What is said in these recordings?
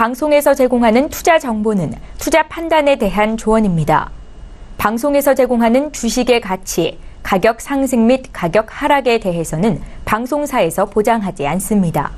방송에서 제공하는 투자 정보는 투자 판단에 대한 조언입니다. 방송에서 제공하는 주식의 가치, 가격 상승 및 가격 하락에 대해서는 방송사에서 보장하지 않습니다.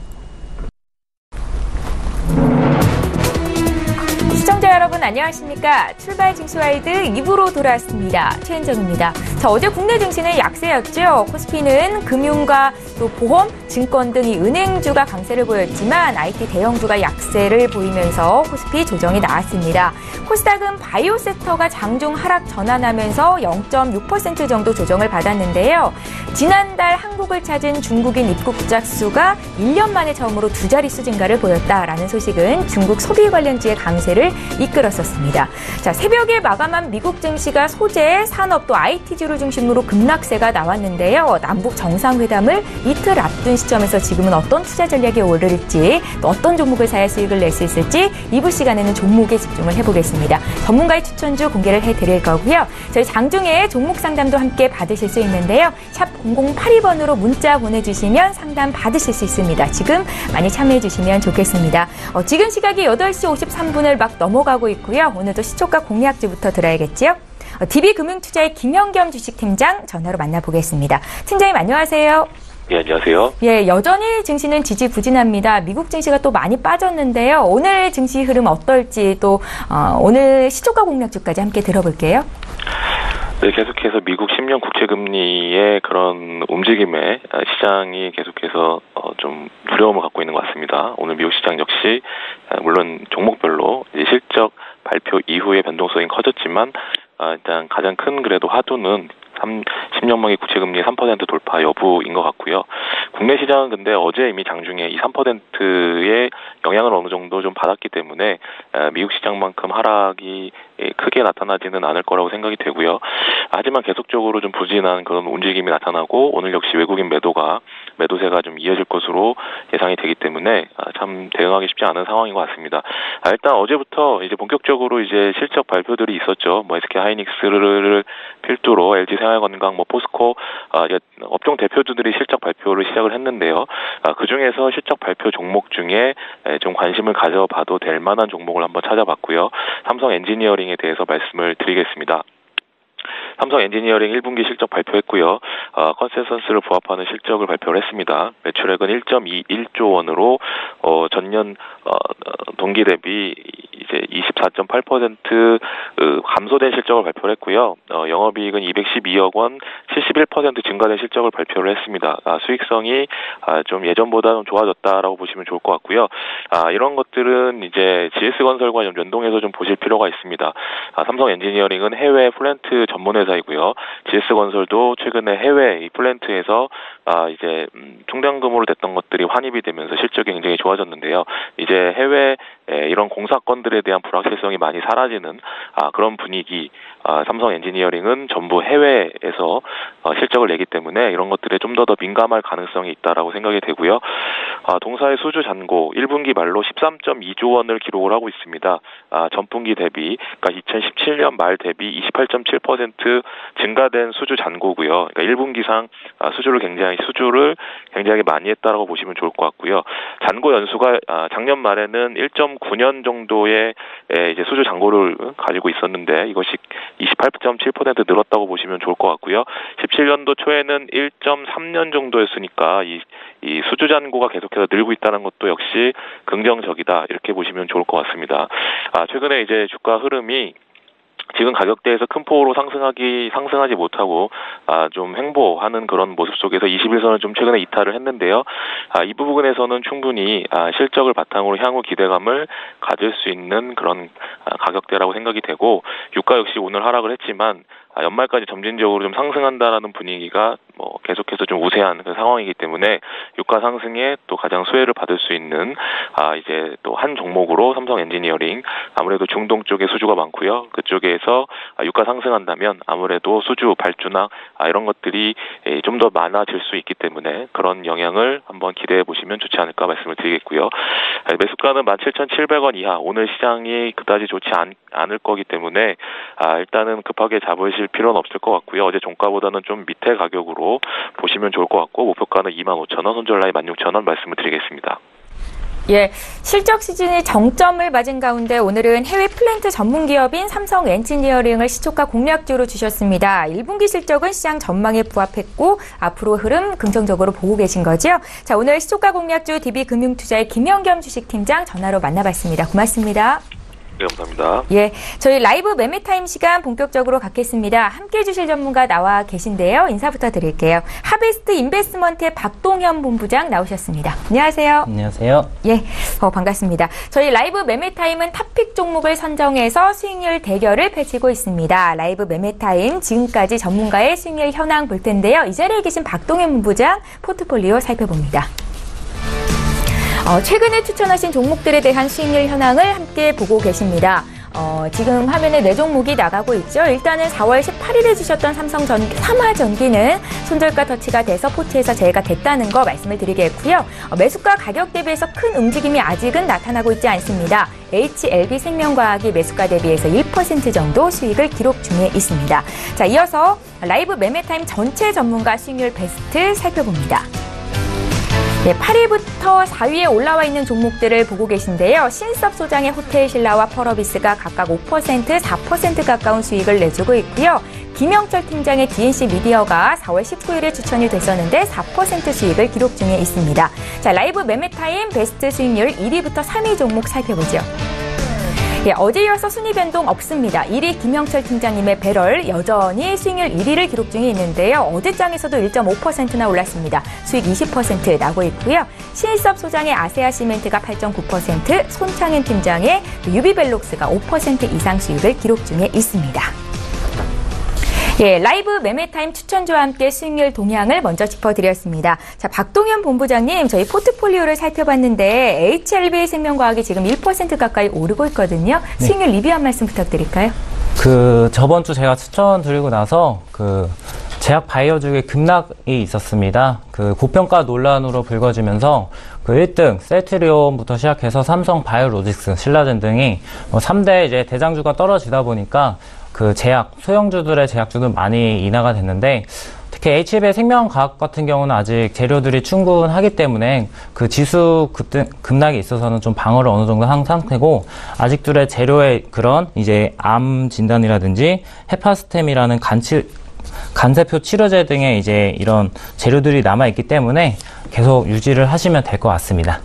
시청자 여러분 안녕하십니까? 출발 증시와이드 2부로 돌아왔습니다. 최은정입니다. 자, 어제 국내 증시는 약세였죠. 코스피는 금융과 또 보험, 증권 등이 은행주가 강세를 보였지만 IT 대형주가 약세를 보이면서 코스피 조정이 나왔습니다. 코스닥은 바이오 섹터가 장중 하락 전환하면서 0.6% 정도 조정을 받았는데요. 지난달 한국을 찾은 중국인 입국자 수가 1년 만에 처음으로 두 자릿수 증가를 보였다라는 소식은 중국 소비 관련주의 강세를 이끌었었습니다. 자, 새벽에 마감한 미국 증시가 소재, 산업 또 IT주를 중심으로 급락세가 나왔는데요. 남북 정상회담을 이틀 앞둔 시점에서 지금은 어떤 투자 전략에 오를지 또 어떤 종목을 사야 수익을 낼 수 있을지 2부 시간에는 종목에 집중을 해보겠습니다. 전문가의 추천주 공개를 해드릴 거고요. 저희 장중에 종목 상담도 함께 받으실 수 있는데요. 샵 0082번으로 문자 보내주시면 상담 받으실 수 있습니다. 지금 많이 참여해 주시면 좋겠습니다. 지금 시각이 8시 53분을 막 넘어가고 있고요. 오늘도 시초가 공략주부터 들어야겠지요. DB금융투자의 김현겸 주식팀장 전화로 만나보겠습니다. 팀장님 안녕하세요. 예, 안녕하세요. 예, 여전히 증시는 지지부진합니다. 미국 증시가 또 많이 빠졌는데요. 오늘 증시 흐름 어떨지 또 오늘 시초가 공략주까지 함께 들어볼게요. 네, 계속해서 미국 10년 국채금리의 그런 움직임에 시장이 계속해서 좀 두려움을 갖고 있는 것 같습니다. 오늘 미국 시장 역시 물론 종목별로 이제 실적 발표 이후의 변동성이 커졌지만 일단 가장 큰 그래도 화두는 10년만기 국채금리 3% 돌파 여부인 것 같고요. 국내 시장은 근데 어제 이미 장중에 이 3%의 영향을 어느 정도 좀 받았기 때문에 미국 시장만큼 하락이 크게 나타나지는 않을 거라고 생각이 되고요. 하지만 계속적으로 좀 부진한 그런 움직임이 나타나고 오늘 역시 외국인 매도세가 좀 이어질 것으로 예상이 되기 때문에 참 대응하기 쉽지 않은 상황인 것 같습니다. 일단 어제부터 이제 본격적으로 이제 실적 발표들이 있었죠. SK 하이닉스를 필두로 LG 생활건강, 포스코 업종 대표주들이 실적 발표를 시작을 했는데요. 그 중에서 실적 발표 종목 중에 좀 관심을 가져봐도 될 만한 종목을 한번 찾아봤고요. 삼성 엔지니어링에 대해서 말씀을 드리겠습니다. 삼성 엔지니어링 1분기 실적 발표했고요. 컨센서스를 부합하는 실적을 발표를 했습니다. 매출액은 1.21조 원으로 전년 동기 대비 이제 24.8% 감소된 실적을 발표를 했고요. 영업이익은 212억 원, 71% 증가된 실적을 발표를 했습니다. 수익성이 좀 예전보다 좀 좋아졌다라고 보시면 좋을 것 같고요. 이런 것들은 이제 GS건설과 연동해서 좀 보실 필요가 있습니다. 삼성 엔지니어링은 해외 플랜트 전문 회사이고요. GS건설도 최근에 해외 이 플랜트에서 이제 충당금으로 됐던 것들이 환입이 되면서 실적이 굉장히 좋아졌는데요. 이제 해외 이런 공사건들에 대한 불확실성이 많이 사라지는 그런 분위기. 삼성 엔지니어링은 전부 해외에서 실적을 내기 때문에 이런 것들에 좀 더 민감할 가능성이 있다라고 생각이 되고요. 동사의 수주 잔고 1분기 말로 13.2조 원을 기록을 하고 있습니다. 전분기 대비, 그러니까 2017년 말 대비 28.7% 증가된 수주 잔고고요. 그러니까 1분기상 수주를 굉장히 많이 했다라고 보시면 좋을 것 같고요. 잔고 연수가 작년 말에는 1.9년 정도의 이제 수주 잔고를 가지고 있었는데 이것이 28.7% 늘었다고 보시면 좋을 것 같고요. 17년도 초에는 1.3년 정도였으니까 이 수주 잔고가 계속해서 늘고 있다는 것도 역시 긍정적이다 이렇게 보시면 좋을 것 같습니다. 최근에 이제 주가 흐름이 지금 가격대에서 큰 폭으로 상승하지 못하고 좀 횡보하는 그런 모습 속에서 21선을 좀 최근에 이탈을 했는데요. 이 부분에서는 충분히 실적을 바탕으로 향후 기대감을 가질 수 있는 그런 가격대라고 생각이 되고 유가 역시 오늘 하락을 했지만 연말까지 점진적으로 좀 상승한다라는 분위기가 계속해서 좀 우세한 그 상황이기 때문에 유가 상승에 또 가장 수혜를 받을 수 있는 이제 또 한 종목으로 삼성 엔지니어링 아무래도 중동 쪽에 수주가 많고요. 그쪽에서 유가 상승한다면 아무래도 수주 발주나 이런 것들이 좀 더 많아질 수 있기 때문에 그런 영향을 한번 기대해 보시면 좋지 않을까 말씀을 드리겠고요. 매수가는 17,700원 이하 오늘 시장이 그다지 좋지 않을 거기 때문에 일단은 급하게 잡으실 필요는 없을 것 같고요. 어제 종가보다는 좀 밑에 가격으로 보시면 좋을 것 같고 목표가는 25,000원, 손절라인 16,000원 말씀을 드리겠습니다. 예, 실적 시즌이 정점을 맞은 가운데 오늘은 해외 플랜트 전문 기업인 삼성 엔지니어링을 시초가 공략주로 주셨습니다. 1분기 실적은 시장 전망에 부합했고 앞으로 흐름 긍정적으로 보고 계신 거죠? 자, 오늘 시초가 공략주 DB금융투자의 김영겸 주식팀장 전화로 만나봤습니다. 고맙습니다. 네, 감사합니다. 예, 저희 라이브 매매타임 시간 본격적으로 갖겠습니다. 함께해 주실 전문가 나와 계신데요. 인사부터 드릴게요. 하베스트 인베스트먼트의 박동현 본부장 나오셨습니다. 안녕하세요. 안녕하세요. 예, 반갑습니다. 저희 라이브 매매타임은 탑픽 종목을 선정해서 수익률 대결을 펼치고 있습니다. 라이브 매매타임 지금까지 전문가의 수익률 현황 볼 텐데요. 이 자리에 계신 박동현 본부장 포트폴리오 살펴봅니다. 최근에 추천하신 종목들에 대한 수익률 현황을 함께 보고 계십니다. 지금 화면에 4종목이 나가고 있죠. 일단은 4월 18일에 주셨던 삼화전기는 손절가 터치가 돼서 포트에서 제외가 됐다는 거 말씀을 드리겠고요. 매수가 가격 대비해서 큰 움직임이 아직은 나타나고 있지 않습니다. HLB생명과학이 매수가 대비해서 1% 정도 수익을 기록 중에 있습니다. 자, 이어서 라이브 매매타임 전체 전문가 수익률 베스트 살펴봅니다. 네, 8위부터 4위에 올라와 있는 종목들을 보고 계신데요. 신섭소장의 호텔신라와 펄어비스가 각각 5%, 4% 가까운 수익을 내주고 있고요. 김영철 팀장의 DNC 미디어가 4월 19일에 추천이 됐었는데 4% 수익을 기록 중에 있습니다. 자, 라이브 매매타임 베스트 수익률 1위부터 3위 종목 살펴보죠. 예, 어제 이어서 순위 변동 없습니다. 1위 김영철 팀장님의 배럴 여전히 수익률 1위를 기록 중에 있는데요. 어제장에서도 1.5%나 올랐습니다. 수익 20% 나고 있고요. 신일섭 소장의 아세아시멘트가 8.9%, 손창현 팀장의 유비벨록스가 5% 이상 수익을 기록 중에 있습니다. 예, 라이브 매매타임 추천주와 함께 수익률 동향을 먼저 짚어드렸습니다. 자, 박동현 본부장님, 저희 포트폴리오를 살펴봤는데 HLB생명과학이 지금 1% 가까이 오르고 있거든요. 네. 수익률 리뷰 한 말씀 부탁드릴까요? 저번 주 제가 추천드리고 나서 제약 바이오주의 급락이 있었습니다. 고평가 논란으로 불거지면서 1등 셀트리온부터 시작해서 삼성 바이오로직스, 신라젠 등이 3대 이제 대장주가 떨어지다 보니까 소형주들의 제약주도 많이 인하가 됐는데, 특히 HLB 생명과학 같은 경우는 아직 재료들이 충분하기 때문에 지수 급락이 있어서는 좀 방어를 어느 정도 한 상태고, 아직들의 재료의 그런 이제 암 진단이라든지 헤파스템이라는 간세포 치료제 등의 이제 이런 재료들이 남아 있기 때문에 계속 유지를 하시면 될 것 같습니다.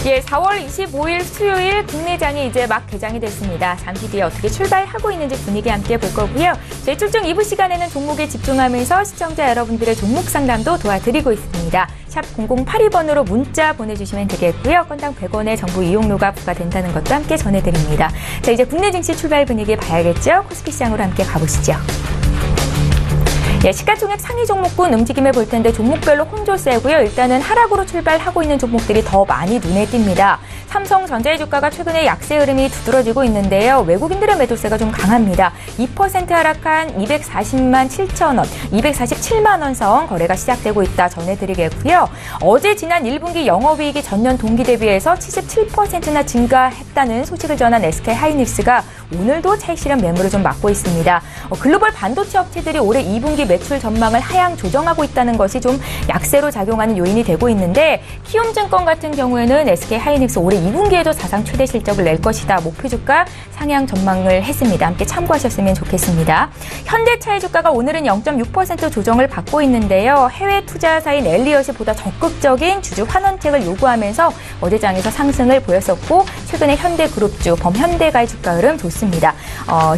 예, 4월 25일 수요일 국내장이 이제 막 개장이 됐습니다. 잠시 뒤에 어떻게 출발하고 있는지 분위기 함께 볼 거고요. 저희 출중 2부 시간에는 종목에 집중하면서 시청자 여러분들의 종목 상담도 도와드리고 있습니다. 샵 0082번으로 문자 보내주시면 되겠고요. 건당 100원의 정보 이용료가 부과된다는 것도 함께 전해드립니다. 자, 이제 국내 증시 출발 분위기 봐야겠죠? 코스피 시장으로 함께 가보시죠. 예, 시가총액 상위 종목군 움직임을 볼 텐데 종목별로 혼조 세고요. 일단은 하락으로 출발하고 있는 종목들이 더 많이 눈에 띕니다. 삼성전자의 주가가 최근에 약세 흐름이 두드러지고 있는데요. 외국인들의 매도세가 좀 강합니다. 2% 하락한 240만 7천 원, 247만 원 선 거래가 시작되고 있다 전해드리겠고요. 어제 지난 1분기 영업이익이 전년 동기 대비해서 77%나 증가했다는 소식을 전한 SK하이닉스가 오늘도 차익 실현 매물을 좀 막고 있습니다. 글로벌 반도체 업체들이 올해 2분기 매출 전망을 하향 조정하고 있다는 것이 좀 약세로 작용하는 요인이 되고 있는데, 키움증권 같은 경우에는 SK하이닉스 올해 2분기에도 사상 최대 실적을 낼 것이다. 목표 주가 상향 전망을 했습니다. 함께 참고하셨으면 좋겠습니다. 현대차의 주가가 오늘은 0.6% 조정을 받고 있는데요. 해외 투자사인 엘리엇이 보다 적극적인 주주 환원책을 요구하면서 어제장에서 상승을 보였었고, 최근에 현대그룹주, 범현대가의 주가 흐름 좋습니다.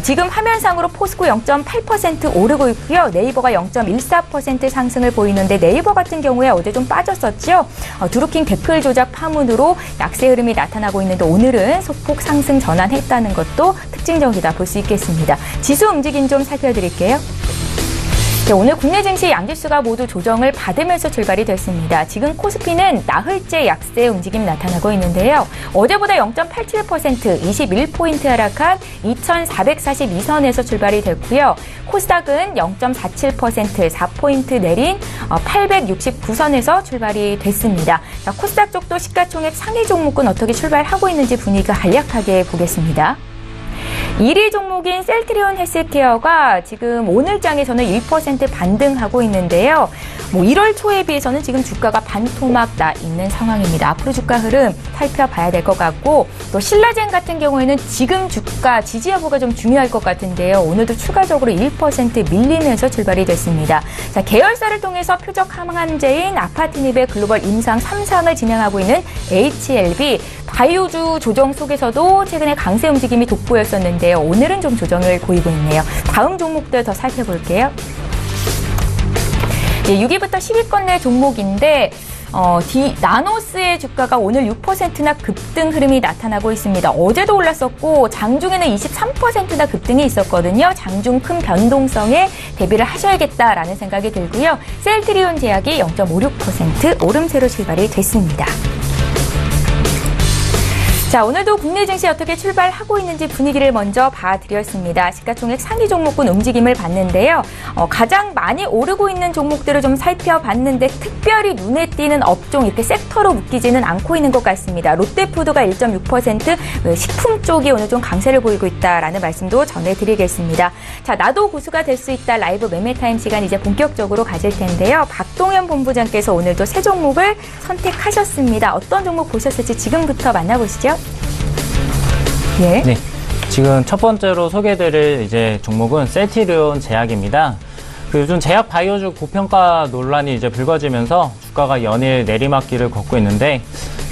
지금 화면상으로 포스코 0.8% 오르고 있고요. 네이버가 0.14% 상승을 보이는데, 네이버 같은 경우에 어제 좀 빠졌었죠. 드루킹 대표 조작 파문으로 약세 흐름이 나타나고 있는데 오늘은 소폭 상승 전환했다는 것도 특징적이다 볼 수 있겠습니다. 지수 움직임 좀 살펴드릴게요. 네, 오늘 국내 증시 양지수가 모두 조정을 받으면서 출발이 됐습니다. 지금 코스피는 나흘째 약세 움직임 나타나고 있는데요. 어제보다 0.87%, 21포인트 하락한 2,442선에서 출발이 됐고요. 코스닥은 0.47%, 4포인트 내린 869선에서 출발이 됐습니다. 자, 코스닥 쪽도 시가총액 상위 종목군 어떻게 출발하고 있는지 분위기가 간략하게 보겠습니다. 1위 종목인 셀트리온 헬스케어가 지금 오늘 장에서는 1% 반등하고 있는데요. 1월 초에 비해서는 지금 주가가 반토막 나 있는 상황입니다. 앞으로 주가 흐름 살펴봐야 될 것 같고, 또 신라젠 같은 경우에는 지금 주가 지지 여부가 좀 중요할 것 같은데요. 오늘도 추가적으로 1% 밀리면서 출발이 됐습니다. 자, 계열사를 통해서 표적 항만제인 아파티닙의 글로벌 임상 3상을 진행하고 있는 HLB, 바이오주 조정 속에서도 최근에 강세 움직임이 돋보였었는데요. 오늘은 좀 조정을 보이고 있네요. 다음 종목들 더 살펴볼게요. 네, 6위부터 10위권 내 종목인데 나노스의 주가가 오늘 6%나 급등 흐름이 나타나고 있습니다. 어제도 올랐었고 장중에는 23%나 급등이 있었거든요. 장중 큰 변동성에 대비를 하셔야겠다라는 생각이 들고요. 셀트리온 제약이 0.56% 오름세로 출발이 됐습니다. 자, 오늘도 국내 증시 어떻게 출발하고 있는지 분위기를 먼저 봐드렸습니다. 시가총액 상위 종목군 움직임을 봤는데요. 가장 많이 오르고 있는 종목들을 좀 살펴봤는데 특별히 눈에 띄는 업종, 이렇게 섹터로 묶이지는 않고 있는 것 같습니다. 롯데푸드가 1.6%, 식품 쪽이 오늘 좀 강세를 보이고 있다라는 말씀도 전해드리겠습니다. 자, 나도 고수가 될 수 있다 라이브 매매타임 시간 이제 본격적으로 가질 텐데요. 박동현 본부장께서 오늘도 세 종목을 선택하셨습니다. 어떤 종목 보셨을지 지금부터 만나보시죠. 예. 네. 지금 첫 번째로 소개해드릴 종목은 셀트리온 제약입니다. 요즘 제약 바이오주 고평가 논란이 불거지면서 주가가 연일 내리막길을 걷고 있는데,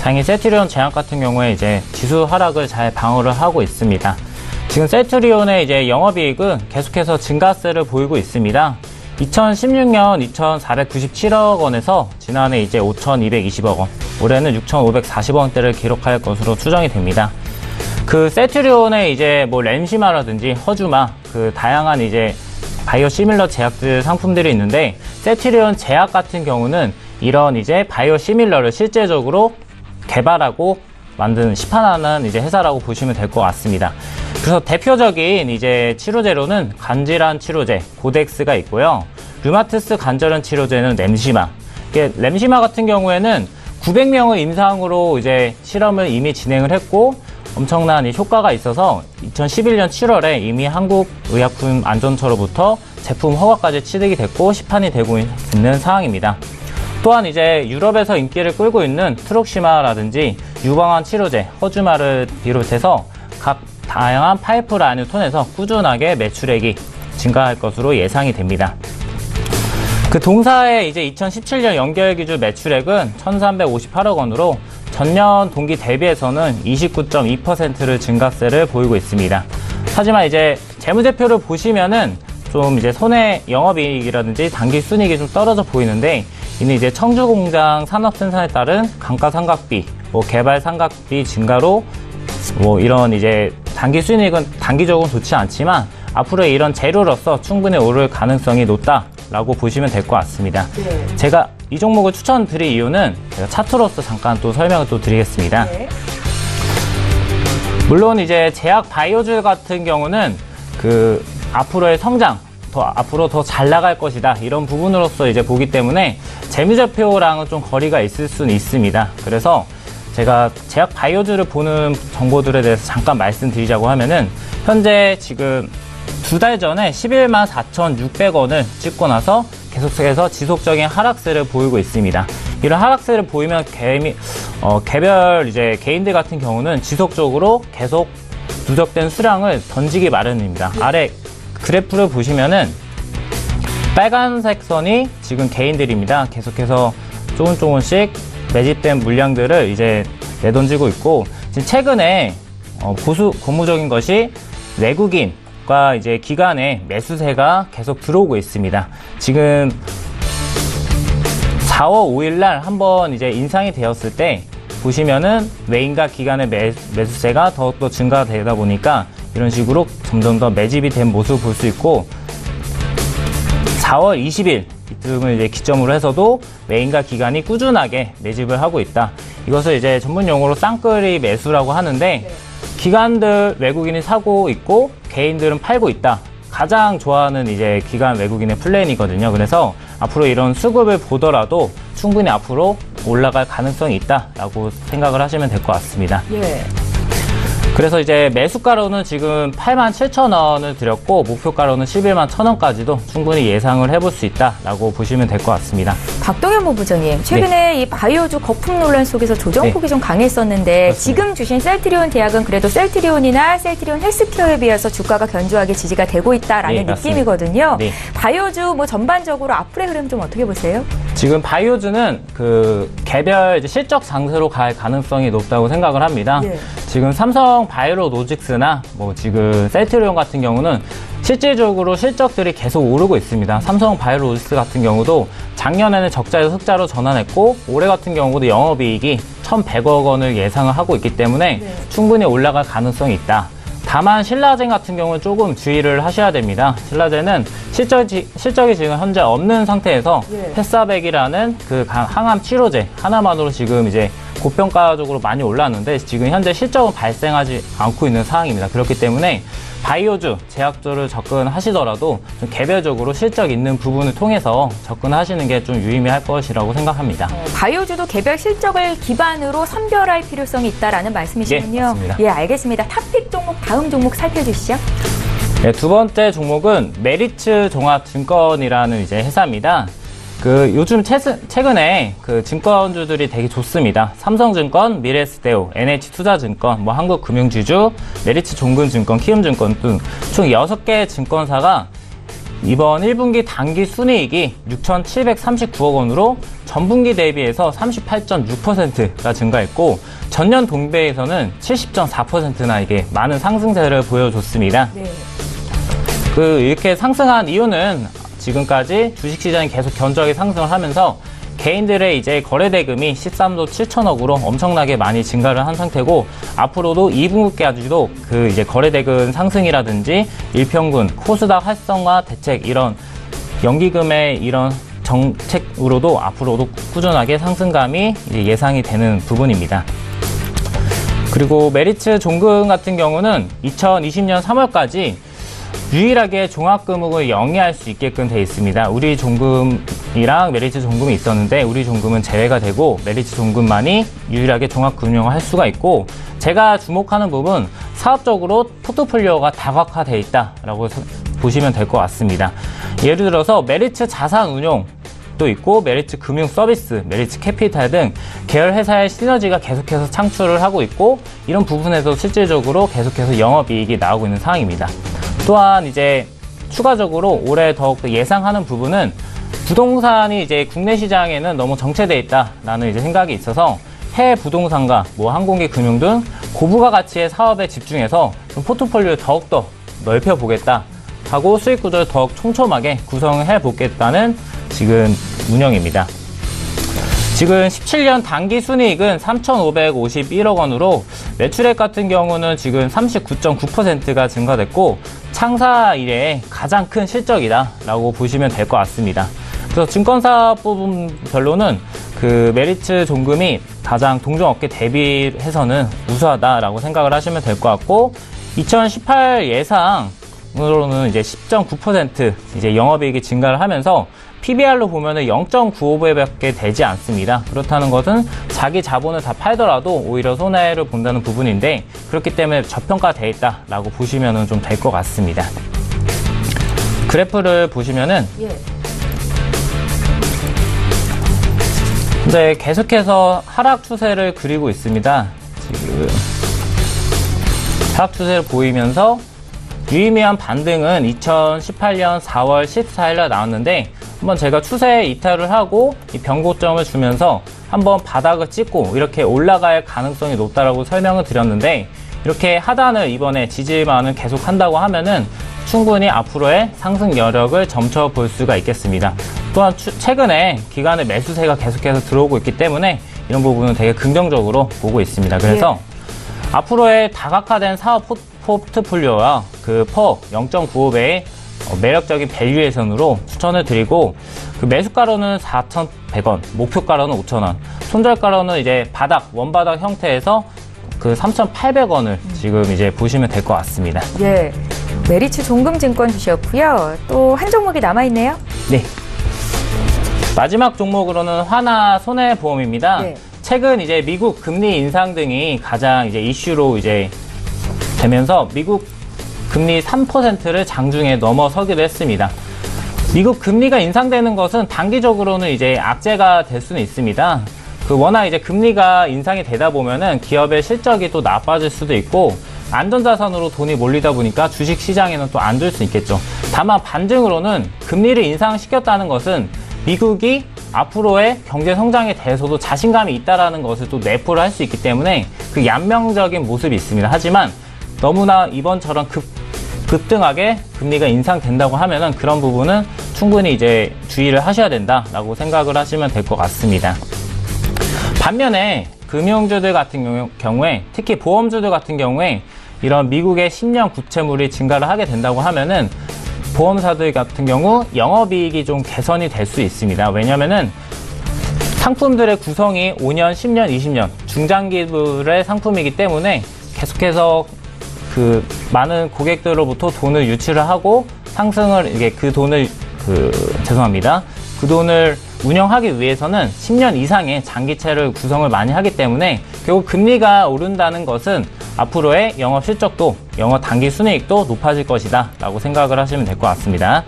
다행히 셀트리온 제약 같은 경우에 지수 하락을 잘 방어를 하고 있습니다. 지금 셀트리온의 영업이익은 계속해서 증가세를 보이고 있습니다. 2016년 2,497억 원에서 지난해 5,220억 원, 올해는 6,540원대를 기록할 것으로 추정이 됩니다. 셀트리온의 램시마라든지 허주마, 다양한 바이오 시밀러 제약들 상품들이 있는데, 셀트리온 제약 같은 경우는 이런 바이오 시밀러를 실제적으로 개발하고 만드는 시판하는 회사라고 보시면 될 것 같습니다. 그래서 대표적인 치료제로는 간질환 치료제 고덱스가 있고요. 류마티스 관절염 치료제는 램시마. 램시마 같은 경우에는 900명을 임상으로 실험을 이미 진행을 했고 엄청난 효과가 있어서 2011년 7월에 이미 한국의약품안전처로부터 제품 허가까지 취득이 됐고 시판이 되고 있는 상황입니다. 또한 유럽에서 인기를 끌고 있는 트록시마라든지 유방암 치료제 허주마를 비롯해서 각 다양한 파이프라인을 통해서 꾸준하게 매출액이 증가할 것으로 예상이 됩니다. 동사의 2017년 연결 기준 매출액은 1,358억 원으로 전년 동기 대비해서는 29.2%를 증가세를 보이고 있습니다. 하지만 재무제표를 보시면은 좀 손해 영업이익이라든지 당기순이익이 좀 떨어져 보이는데, 이는 청주공장 산업 생산에 따른 감가상각비, 개발상각비 증가로 이런 당기순이익은 단기적으로 좋지 않지만 앞으로 이런 재료로서 충분히 오를 가능성이 높다라고 보시면 될 것 같습니다. 네. 제가 이 종목을 추천드릴 이유는 제가 차트로서 잠깐 또 설명을 또 드리겠습니다. 네. 물론 제약 바이오주 같은 경우는 앞으로의 성장, 앞으로 더 잘 나갈 것이다, 이런 부분으로서 보기 때문에 재무제표랑은 좀 거리가 있을 수는 있습니다. 그래서 제가 제약 바이오주를 보는 정보들에 대해서 잠깐 말씀드리자고 하면은, 현재 지금 2달 전에 11만 4,600원을 찍고 나서 계속해서 지속적인 하락세를 보이고 있습니다. 이런 하락세를 보이면 개별 개인들 같은 경우는 지속적으로 계속 누적된 수량을 던지기 마련입니다. 아래 그래프를 보시면은 빨간색 선이 지금 개인들입니다. 계속해서 조금씩 매집된 물량들을 내던지고 있고, 지금 최근에 고무적인 것이 외국인과 기관의 매수세가 계속 들어오고 있습니다. 지금 4월 5일날 한번 인상이 되었을 때 보시면은 외인과 기관의 매수세가 더욱더 증가되다 보니까 이런 식으로 점점 더 매집이 된 모습을 볼 수 있고, 4월 20일 이쯤을 이제 기점으로 해서도 메인과 기관이 꾸준하게 매집을 하고 있다. 이것을 이제 전문 용어로 쌍끌이 매수라고 하는데 기관들 외국인이 사고 있고 개인들은 팔고 있다. 가장 좋아하는 이제 기관 외국인의 플랜이거든요. 그래서 앞으로 이런 수급을 보더라도 충분히 앞으로 올라갈 가능성이 있다라고 생각을 하시면 될 것 같습니다. 예. 그래서 이제 매수가로는 지금 87,000원을 드렸고 목표가로는 111,000원까지도 충분히 예상을 해볼 수 있다라고 보시면 될 것 같습니다. 박동현 본부장님, 최근에 이 바이오주 거품 논란 속에서 조정폭이 좀 강했었는데 그렇습니다. 지금 주신 셀트리온 대학은 그래도 셀트리온이나 셀트리온 헬스케어에 비해서 주가가 견조하게 지지가 되고 있다라는 느낌이거든요. 네. 바이오주 뭐 전반적으로 앞으로의 흐름 좀 어떻게 보세요? 지금 바이오주는 그 개별 이제 실적 장세로 갈 가능성이 높다고 생각을 합니다. 예. 지금 삼성 바이오로직스나 뭐 지금 셀트리온 같은 경우는 실질적으로 실적들이 계속 오르고 있습니다. 삼성 바이오로직스 같은 경우도 작년에는 적자에서 흑자로 전환했고 올해 같은 경우도 영업이익이 1,100억 원을 예상을 하고 있기 때문에 충분히 올라갈 가능성이 있다. 다만 신라젠 같은 경우는 조금 주의를 하셔야 됩니다. 신라젠은 실적이 지금 현재 없는 상태에서 페사백이라는 그 항암 치료제 하나만으로 지금 이제 고평가적으로 많이 올랐는데 지금 현재 실적은 발생하지 않고 있는 상황입니다. 그렇기 때문에 바이오주, 제약주를 접근하시더라도 좀 개별적으로 실적 있는 부분을 통해서 접근하시는 게 좀 유의미할 것이라고 생각합니다. 바이오주도 개별 실적을 기반으로 선별할 필요성이 있다라는 말씀이시군요. 네, 맞습니다. 예, 알겠습니다. 탑픽 종목, 다음 종목 살펴주시죠. 네, 두 번째 종목은 메리츠 종합증권이라는 이제 회사입니다. 그 요즘 최근에 그 증권주들이 되게 좋습니다. 삼성증권, 미래에셋데오, NH투자증권, 뭐 한국금융지주, 메리츠종근증권, 키움증권 등 총 6개 증권사가 이번 1분기 단기 순이익이 6,739억 원으로 전분기 대비해서 38.6%가 증가했고 전년 동배에서는 70.4%나 이게 많은 상승세를 보여줬습니다. 네. 이렇게 상승한 이유는 지금까지 주식시장이 계속 견조하게 상승을 하면서 개인들의 이제 거래대금이 13조 7천억으로 엄청나게 많이 증가를 한 상태고 앞으로도 2분기까지도 그 이제 거래대금 상승이라든지 일평균 코스닥 활성화 대책 이런 연기금의 이런 정책으로도 앞으로도 꾸준하게 상승감이 이제 예상이 되는 부분입니다. 그리고 메리츠 종금 같은 경우는 2020년 3월까지 유일하게 종합금융을 영위할 수 있게끔 되어 있습니다. 우리 종금이랑 메리츠 종금이 있었는데 우리 종금은 제외가 되고 메리츠 종금만이 유일하게 종합금융을 할 수가 있고 제가 주목하는 부분 사업적으로 포트폴리오가 다각화되어 있다라고 보시면 될 것 같습니다. 예를 들어서 메리츠 자산운용도 있고 메리츠 금융 서비스, 메리츠 캐피탈 등 계열 회사의 시너지가 계속해서 창출을 하고 있고 이런 부분에서 실질적으로 계속해서 영업이익이 나오고 있는 상황입니다. 또한 이제 추가적으로 올해 더욱 예상하는 부분은 부동산이 이제 국내 시장에는 너무 정체되어 있다라는 이제 생각이 있어서 해외 부동산과 뭐 항공기 금융 등 고부가 가치의 사업에 집중해서 좀 포트폴리오를 더욱더 넓혀보겠다 하고 수익 구조를 더욱 촘촘하게 구성을 해보겠다는 지금 운영입니다. 지금 17년 단기 순이익은 3,551억 원으로 매출액 같은 경우는 지금 39.9%가 증가됐고 창사 이래 가장 큰 실적이다라고 보시면 될 것 같습니다. 그래서 증권사 부분별로는 그 메리츠 종금이 가장 동종업계 대비해서는 우수하다라고 생각을 하시면 될 것 같고 2018 예상으로는 이제 10.9% 이제 영업이익이 증가를 하면서 PBR로 보면은 0.95배밖에 되지 않습니다. 그렇다는 것은 자기 자본을 다 팔더라도 오히려 손해를 본다는 부분인데 그렇기 때문에 저평가되어 있다라고 보시면은 좀 될 것 같습니다. 그래프를 보시면은 이제 계속해서 하락 추세를 그리고 있습니다. 지금 하락 추세를 보이면서 유의미한 반등은 2018년 4월 14일날 나왔는데 한번 제가 추세 이탈을 하고 이 변고점을 주면서 한번 바닥을 찍고 이렇게 올라갈 가능성이 높다라고 설명을 드렸는데 이렇게 하단을 이번에 지지만은 계속 한다고 하면은 충분히 앞으로의 상승 여력을 점쳐 볼 수가 있겠습니다. 또한 최근에 기관의 매수세가 계속해서 들어오고 있기 때문에 이런 부분은 되게 긍정적으로 보고 있습니다. 그래서 앞으로의 다각화된 사업 포트폴리오와 그 퍼 0.95배의 매력적인 밸류에이션으로 추천을 드리고 그 매수가로는 4,100원, 목표가로는 5,000원, 손절가로는 이제 원바닥 형태에서 그 3,800원을 지금 이제 보시면 될 것 같습니다. 예. 메리츠 종금증권 주셨고요. 또 한 종목이 남아있네요. 네. 마지막 종목으로는 하나 손해보험입니다. 네. 최근 이제 미국 금리 인상 등이 가장 이제 이슈로 이제 되면서 미국 금리 3%를 장중에 넘어서기도 했습니다. 미국 금리가 인상되는 것은 단기적으로는 이제 악재가 될 수는 있습니다. 워낙 이제 금리가 인상이 되다 보면은 기업의 실적이 또 나빠질 수도 있고 안전자산으로 돈이 몰리다 보니까 주식 시장에는 또 안 될 수 있겠죠. 다만 반증으로는 금리를 인상시켰다는 것은 미국이 앞으로의 경제 성장에 대해서도 자신감이 있다라는 것을 또 내포를 할 수 있기 때문에 그 양면적인 모습이 있습니다. 하지만 너무나 이번처럼 급등하게 금리가 인상된다고 하면은 그런 부분은 충분히 이제 주의를 하셔야 된다라고 생각을 하시면 될 것 같습니다. 반면에 금융주들 같은 경우에 특히 보험주들 같은 경우에 이런 미국의 10년 국채물이 증가를 하게 된다고 하면은 보험사들 같은 경우 영업이익이 좀 개선이 될 수 있습니다. 왜냐면은 상품들의 구성이 5년, 10년, 20년 중장기물의 상품이기 때문에 계속해서 그 많은 고객들로부터 돈을 유치를 하고 상승을 이게 그 돈을 운영하기 위해서는 10년 이상의 장기채를 구성을 많이 하기 때문에 결국 금리가 오른다는 것은 앞으로의 영업 실적도 영업 단기 순이익도 높아질 것이다 라고 생각을 하시면 될 것 같습니다.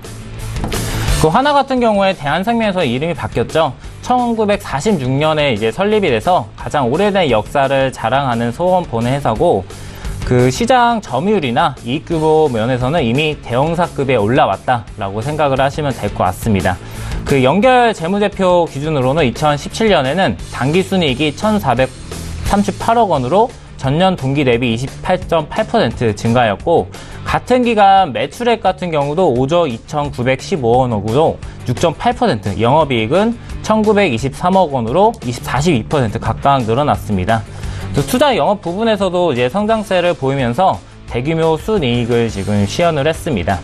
그 하나 같은 경우에 대한생명에서 이름이 바뀌었죠. 1946년에 이제 설립이 돼서 가장 오래된 역사를 자랑하는 소원보는 회사고 그 시장 점유율이나 이익 규모 면에서는 이미 대형사급에 올라왔다라고 생각을 하시면 될 것 같습니다. 그 연결 재무제표 기준으로는 2017년에는 당기순이익이 1,438억 원으로 전년 동기 대비 28.8% 증가하였고 같은 기간 매출액 같은 경우도 5조 2,915원으로 6.8%, 영업이익은 1,923억 원으로 42% 각각 늘어났습니다. 투자 영업 부분에서도 이제 성장세를 보이면서 대규모 순이익을 지금 시현을 했습니다.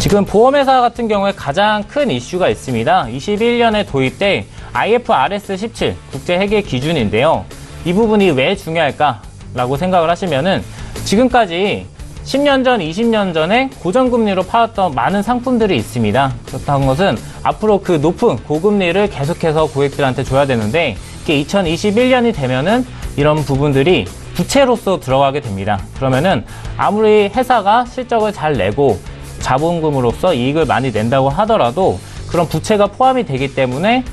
지금 보험회사 같은 경우에 가장 큰 이슈가 있습니다. 21년에 도입된 IFRS 17 국제회계 기준인데요. 이 부분이 왜 중요할까라고 생각을 하시면은 지금까지 10년 전, 20년 전에 고정금리로 팔았던 많은 상품들이 있습니다. 그렇다는 것은 앞으로 그 높은 고금리를 계속해서 고객들한테 줘야 되는데 이게 2021년이 되면은 이런 부분들이 부채로서 들어가게 됩니다. 그러면은 아무리 회사가 실적을 잘 내고 자본금으로서 이익을 많이 낸다고 하더라도 그런 부채가 포함이 되기 때문에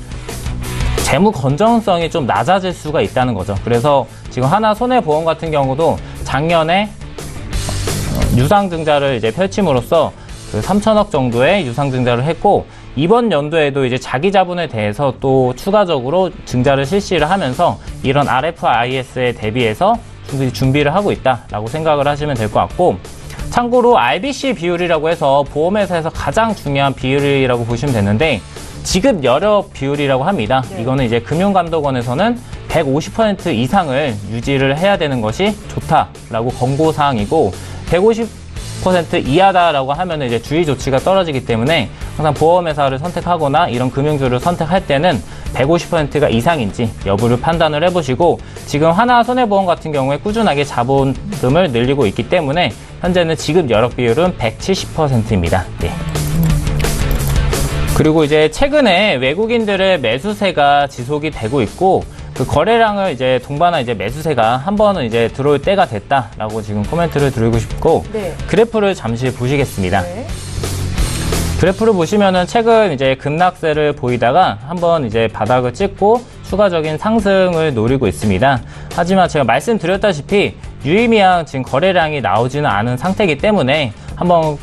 재무 건전성이 좀 낮아질 수가 있다는 거죠. 그래서 지금 하나 손해보험 같은 경우도 작년에 유상증자를 이제 펼침으로써 그 3천억 정도의 유상증자를 했고 이번 연도에도 이제 자기 자본에 대해서 또 추가적으로 증자를 실시를 하면서 이런 RFIS에 대비해서 준비를 하고 있다라고 생각을 하시면 될 것 같고 참고로 RBC 비율이라고 해서 보험회사에서 가장 중요한 비율이라고 보시면 되는데 지급 여력 비율이라고 합니다. 네. 이거는 이제 금융감독원에서는 150% 이상을 유지를 해야 되는 것이 좋다라고 권고사항이고 150% 이하다라고 하면 이제 주의 조치가 떨어지기 때문에 항상 보험회사를 선택하거나 이런 금융주를 선택할 때는 150%가 이상인지 여부를 판단을 해보시고 지금 하나 손해보험 같은 경우에 꾸준하게 자본금을 늘리고 있기 때문에 현재는 지급 여력 비율은 170%입니다. 네. 그리고 이제 최근에 외국인들의 매수세가 지속이 되고 있고 그 거래량을 이제 동반한 이제 매수세가 한 번은 이제 들어올 때가 됐다라고 지금 코멘트를 드리고 싶고 네. 그래프를 잠시 보시겠습니다. 네. 그래프를 보시면은 최근 이제 급락세를 보이다가 한번 이제 바닥을 찍고 추가적인 상승을 노리고 있습니다. 하지만 제가 말씀드렸다시피 유의미한 지금 거래량이 나오지는 않은 상태이기 때문에 한번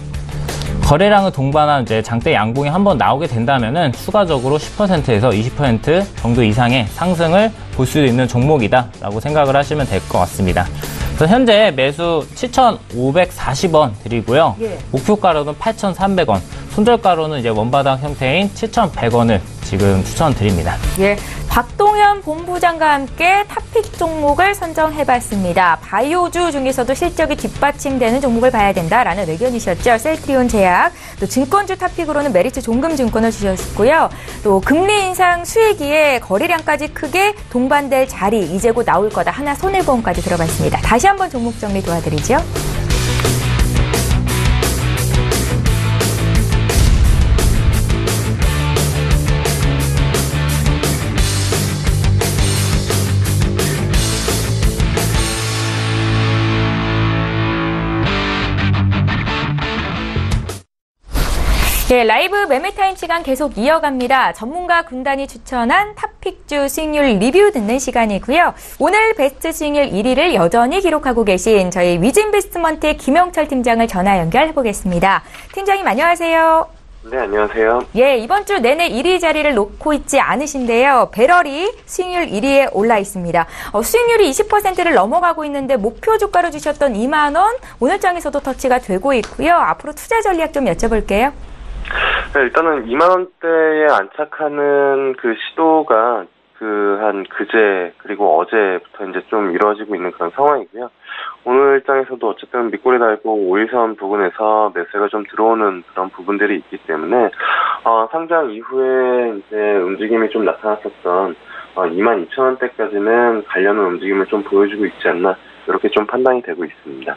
거래량을 동반한 이제 장대 양봉이 한번 나오게 된다면은 추가적으로 10%에서 20% 정도 이상의 상승을 볼 수 있는 종목이다라고 생각을 하시면 될 것 같습니다. 그래서 현재 매수 7,540원 드리고요. 예. 목표가로는 8,300원, 손절가로는 이제 원바닥 형태인 7,100원을 지금 추천드립니다. 예, 박동현 본부장과 함께 탑픽 종목을 선정해봤습니다. 바이오주 중에서도 실적이 뒷받침되는 종목을 봐야 된다라는 의견이셨죠. 셀트리온 제약, 또 증권주 탑픽으로는 메리츠 종금증권을 주셨고요. 또 금리 인상 수혜기에 거래량까지 크게 동반될 자리 이제 곧 나올 거다. 하나손해보험까지 들어봤습니다. 다시 한번 종목 정리 도와드리죠. 네, 라이브 매매타임 시간 계속 이어갑니다. 전문가 군단이 추천한 탑픽주 수익률 리뷰 듣는 시간이고요. 오늘 베스트 수익률 1위를 여전히 기록하고 계신 저희 위즈인베스트먼트의 김영철 팀장을 전화 연결해보겠습니다. 팀장님 안녕하세요. 네, 안녕하세요. 예, 이번 주 내내 1위 자리를 놓고 있지 않으신데요. 배럴이 수익률 1위에 올라 있습니다. 수익률이 20%를 넘어가고 있는데 목표 주가로 주셨던 2만 원 오늘장에서도 터치가 되고 있고요. 앞으로 투자 전략 좀 여쭤볼게요. 네, 일단은 2만 원대에 안착하는 그 시도가 한 그제 그리고 어제부터 이제 좀 이루어지고 있는 그런 상황이고요. 오늘 일장에서도 어쨌든 밑꼬리 달고 5일선 부근에서 매수가 좀 들어오는 그런 부분들이 있기 때문에 상장 이후에 이제 움직임이 좀 나타났었던 22,000원대까지는 가려는 움직임을 좀 보여주고 있지 않나 이렇게 좀 판단이 되고 있습니다.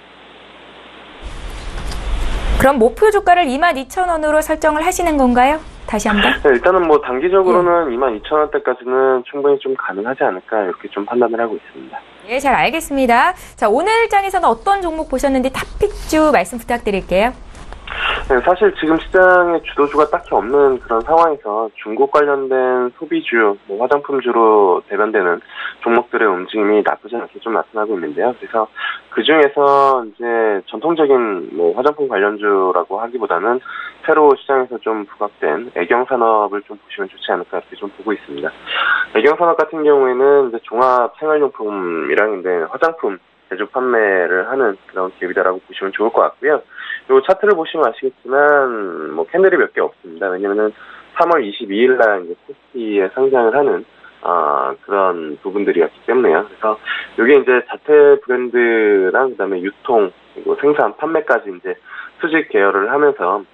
그럼 목표 주가를 22,000원으로 설정을 하시는 건가요? 다시 한번. 네, 일단은 뭐 단기적으로는 22,000원대까지는 충분히 좀 가능하지 않을까 이렇게 좀 판단을 하고 있습니다. 예, 잘 알겠습니다. 자, 오늘 장에서는 어떤 종목 보셨는지 탑픽주 말씀 부탁드릴게요. 네, 사실 지금 시장에 주도주가 딱히 없는 그런 상황에서 중국 관련된 소비주, 화장품주로 대변되는 종목들의 움직임이 나쁘지 않게 좀 나타나고 있는데요. 그래서 그 중에서 이제 전통적인 화장품 관련주라고 하기보다는 새로 시장에서 좀 부각된 애경산업을 좀 보시면 좋지 않을까 이렇게 좀 보고 있습니다. 애경산업 같은 경우에는 이제 종합 생활용품이랑 이제 화장품 제조 판매를 하는 그런 기업이다라고 보시면 좋을 것 같고요. 요 차트를 보시면 아시겠지만 캔들이 몇 개 없습니다. 왜냐면은 3월 22일 날 이제 코스피에 상장을 하는 그런 부분들이었기 때문에요. 그래서 요게 이제 자체 브랜드랑 그다음에 유통 그리고 생산 판매까지 이제 수직 계열을 하면서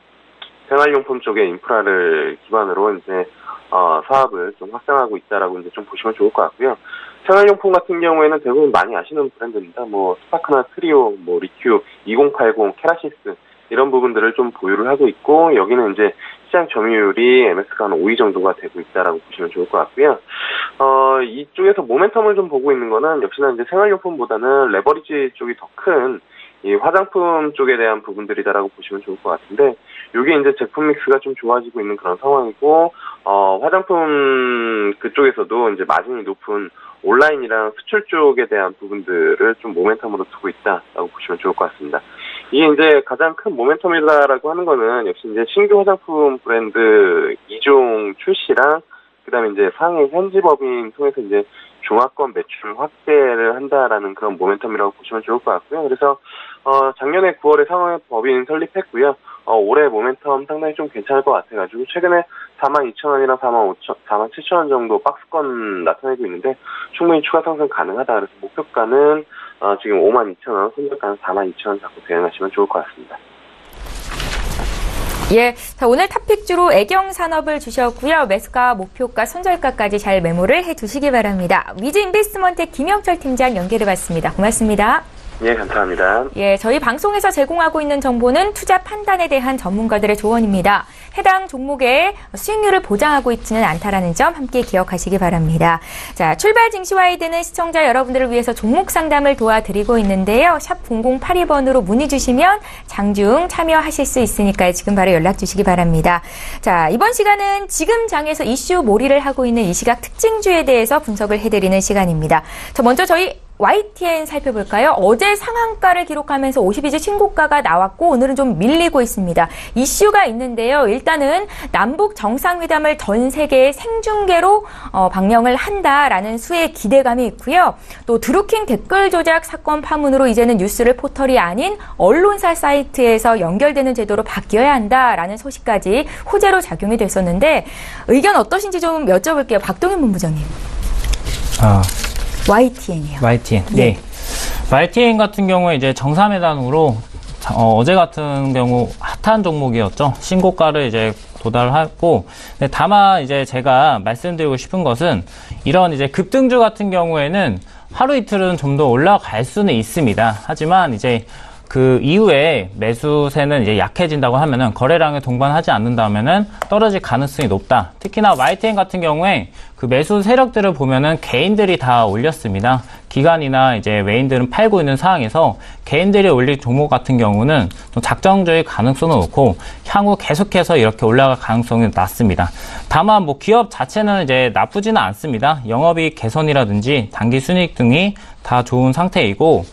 생활용품 쪽의 인프라를 기반으로 이제 사업을 좀 확장하고 있다라고 이제 좀 보시면 좋을 것 같고요. 생활용품 같은 경우에는 대부분 많이 아시는 브랜드입니다. 스파크나 트리오, 리큐, 2080, 케라시스 이런 부분들을 좀 보유를 하고 있고 여기는 이제 시장 점유율이 MS가 한 5위 정도가 되고 있다라고 보시면 좋을 것 같고요. 이쪽에서 모멘텀을 좀 보고 있는 거는 역시나 이제 생활용품보다는 레버리지 쪽이 더 큰 이 화장품 쪽에 대한 부분들이다라고 보시면 좋을 것 같은데, 요게 이제 제품 믹스가 좀 좋아지고 있는 그런 상황이고, 화장품 그쪽에서도 이제 마진이 높은 온라인이랑 수출 쪽에 대한 부분들을 좀 모멘텀으로 두고 있다라고 보시면 좋을 것 같습니다. 이게 이제 가장 큰 모멘텀이다라고 하는 거는 역시 이제 신규 화장품 브랜드 2종 출시랑 그다음에 이제 상해 현지 법인 통해서 이제 중화권 매출 확대를 한다라는 그런 모멘텀이라고 보시면 좋을 것 같고요. 그래서 작년에 9월에 상해 법인 설립했고요. 올해 모멘텀 상당히 좀 괜찮을 것 같아가지고 최근에 42,000원이랑 47,000원 정도 박스권 나타내고 있는데 충분히 추가 상승 가능하다. 그래서 목표가는 지금 52,000원, 손절가는 42,000원 잡고 대응하시면 좋을 것 같습니다. 예, 자, 오늘 탑픽주로 애경산업을 주셨고요. 매수가, 목표가, 손절가까지 잘 메모를 해두시기 바랍니다. 위즈인베스트먼트의 김영철 팀장 연결해봤습니다. 고맙습니다. 예, 감사합니다. 예, 저희 방송에서 제공하고 있는 정보는 투자 판단에 대한 전문가들의 조언입니다. 해당 종목의 수익률을 보장하고 있지는 않다라는 점 함께 기억하시기 바랍니다. 자, 출발 증시와이드는 시청자 여러분들을 위해서 종목 상담을 도와드리고 있는데요. 샵 0082번으로 문의 주시면 장중 참여하실 수 있으니까요. 지금 바로 연락 주시기 바랍니다. 자, 이번 시간은 지금 장에서 이슈 몰이를 하고 있는 이 시각 특징주에 대해서 분석을 해드리는 시간입니다. 자, 먼저 저희 YTN 살펴볼까요? 어제 상한가를 기록하면서 52주 신고가가 나왔고 오늘은 좀 밀리고 있습니다. 이슈가 있는데요. 일단은 남북 정상회담을 전 세계에 생중계로 방영을 한다라는 수의 기대감이 있고요. 또 드루킹 댓글 조작 사건 파문으로 이제는 뉴스를 포털이 아닌 언론사 사이트에서 연결되는 제도로 바뀌어야 한다라는 소식까지 호재로 작용이 됐었는데 의견 어떠신지 좀 여쭤볼게요. 박동현 본부장님. YTN이요. YTN. 네. YTN 같은 경우에 이제 정상회담으로 어제 같은 경우 핫한 종목이었죠. 신고가를 이제 도달했고, 다만 이제 제가 말씀드리고 싶은 것은 이런 이제 급등주 같은 경우에는 하루 이틀은 좀 더 올라갈 수는 있습니다. 하지만 이제 그 이후에 매수세는 이제 약해진다고 하면은 거래량에 동반하지 않는다면은 떨어질 가능성이 높다. 특히나 YTN 같은 경우에 그 매수 세력들을 보면은 개인들이 다 올렸습니다. 기관이나 이제 외인들은 팔고 있는 상황에서 개인들이 올릴 종목 같은 경우는 좀 작정적일 가능성은 높고 향후 계속해서 이렇게 올라갈 가능성이 낮습니다. 다만 뭐 기업 자체는 이제 나쁘지는 않습니다. 영업이익 개선이라든지 단기 순이익 등이 다 좋은 상태이고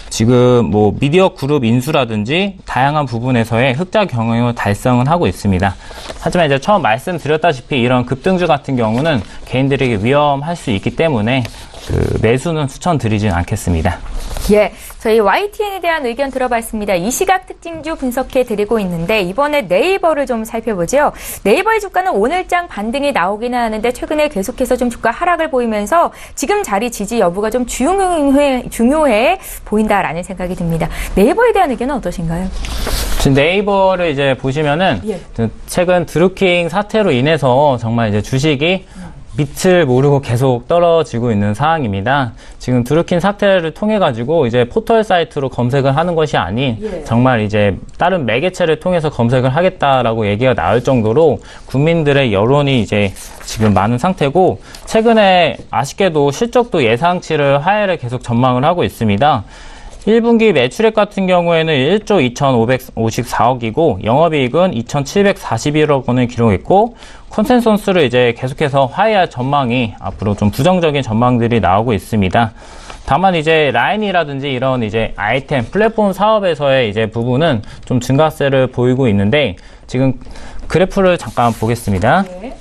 지금 뭐 미디어 그룹 인수라든지 다양한 부분에서의 흑자 경영을 달성은 하고 있습니다. 하지만 이제 처음 말씀드렸다시피 이런 급등주 같은 경우는 개인들에게 위험할 수 있기 때문에 그 매수는 추천드리진 않겠습니다. 예, 저희 YTN에 대한 의견 들어봤습니다. 이 시각 특징주 분석해 드리고 있는데 이번에 네이버를 좀 살펴보죠. 네이버의 주가는 오늘장 반등이 나오기는 하는데 최근에 계속해서 좀 주가 하락을 보이면서 지금 자리 지지 여부가 좀 중요해 보인다라는 생각이 듭니다. 네이버에 대한 의견은 어떠신가요? 지금 네이버를 이제 보시면은 최근 드루킹 사태로 인해서 정말 이제 주식이 밑을 모르고 계속 떨어지고 있는 상황입니다. 지금 드루킹 사태를 통해 가지고 이제 포털 사이트로 검색을 하는 것이 아닌 정말 이제 다른 매개체를 통해서 검색을 하겠다라고 얘기가 나올 정도로 국민들의 여론이 이제 지금 많은 상태고 최근에 아쉽게도 실적도 예상치를 하회를 계속 전망을 하고 있습니다. 1분기 매출액 같은 경우에는 1조 2,554억이고 영업이익은 2,741억 원을 기록했고 컨센서스를 이제 계속해서 하회할 전망이 앞으로 좀 부정적인 전망들이 나오고 있습니다. 다만 이제 라인이라든지 이런 이제 아이템 플랫폼 사업에서의 이제 부분은 좀 증가세를 보이고 있는데 지금 그래프를 잠깐 보겠습니다. 네.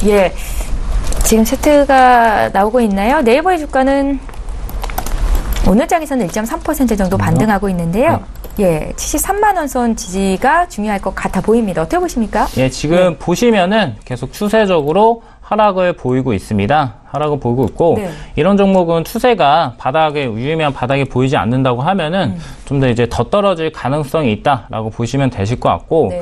예, 지금 차트가 나오고 있나요? 네이버의 주가는 오늘 장에서는 1.3% 정도 반등하고 있는데요. 예, 73만 원 선 지지가 중요할 것 같아 보입니다. 어떻게 보십니까? 예, 지금 보시면은 계속 추세적으로 하락을 보이고 있습니다. 하락을 보이고 있고 이런 종목은 추세가 바닥에 유의미한 바닥이 보이지 않는다고 하면은 좀 더 이제 더 떨어질 가능성이 있다라고 보시면 되실 것 같고.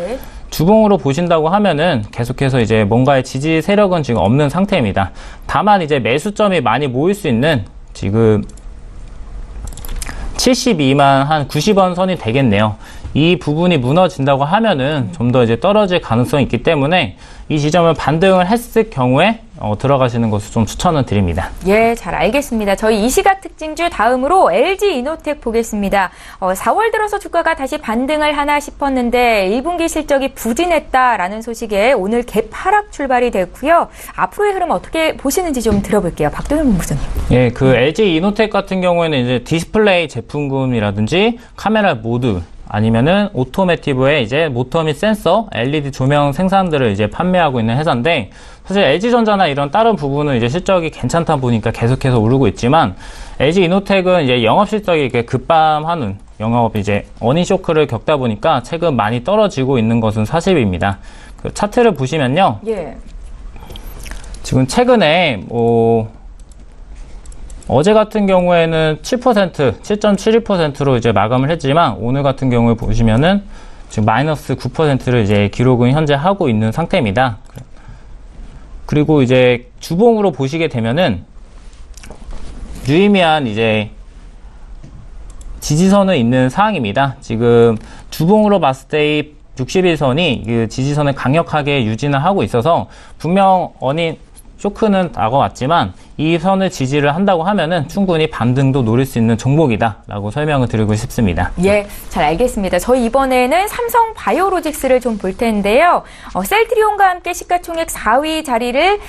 주봉으로 보신다고 하면은 계속해서 이제 뭔가의 지지 세력은 지금 없는 상태입니다. 다만 이제 매수점이 많이 모일 수 있는 지금 72만 한 90원 선이 되겠네요. 이 부분이 무너진다고 하면은 좀 더 이제 떨어질 가능성이 있기 때문에 이 지점을 반등을 했을 경우에 들어가시는 것을 좀 추천을 드립니다. 예, 잘 알겠습니다. 저희 이 시각 특징주 다음으로 LG이노텍 보겠습니다. 4월 들어서 주가가 다시 반등을 하나 싶었는데 1분기 실적이 부진했다라는 소식에 오늘 갭 하락 출발이 됐고요. 앞으로의 흐름 어떻게 보시는지 좀 들어볼게요. 박동현 본부장님. 예, 그 LG이노텍 같은 경우에는 이제 디스플레이 제품군이라든지 카메라 모드 아니면은 오토매티브의 이제 모터 및 센서, LED 조명 생산들을 이제 판매하고 있는 회사인데 사실 LG전자나 이런 다른 부분은 이제 실적이 괜찮다 보니까 계속해서 오르고 있지만 LG이노텍은 이제 영업 실적이 이렇게 급감하는 영업 이제 어닝 쇼크를 겪다 보니까 최근 많이 떨어지고 있는 것은 사실입니다. 그 차트를 보시면요. 지금 최근에 어제 같은 경우에는 7.71%로 이제 마감을 했지만 오늘 같은 경우에 보시면은 지금 마이너스 9%를 이제 기록은 현재 하고 있는 상태입니다. 그리고 이제 주봉으로 보시게 되면은 유의미한 이제 지지선은 있는 상황입니다. 지금 주봉으로 봤을 때 60일선이 그 지지선을 강력하게 유지를 하고 있어서 분명 쇼크는 다가왔지만 이 선을 지지를 한다고 하면은 충분히 반등도 노릴 수 있는 종목이다라고 설명을 드리고 싶습니다. 예, 잘 알겠습니다. 저희 이번에는 삼성 바이오로직스를 좀 볼 텐데요. 셀트리온과 함께 시가총액 4위 자리를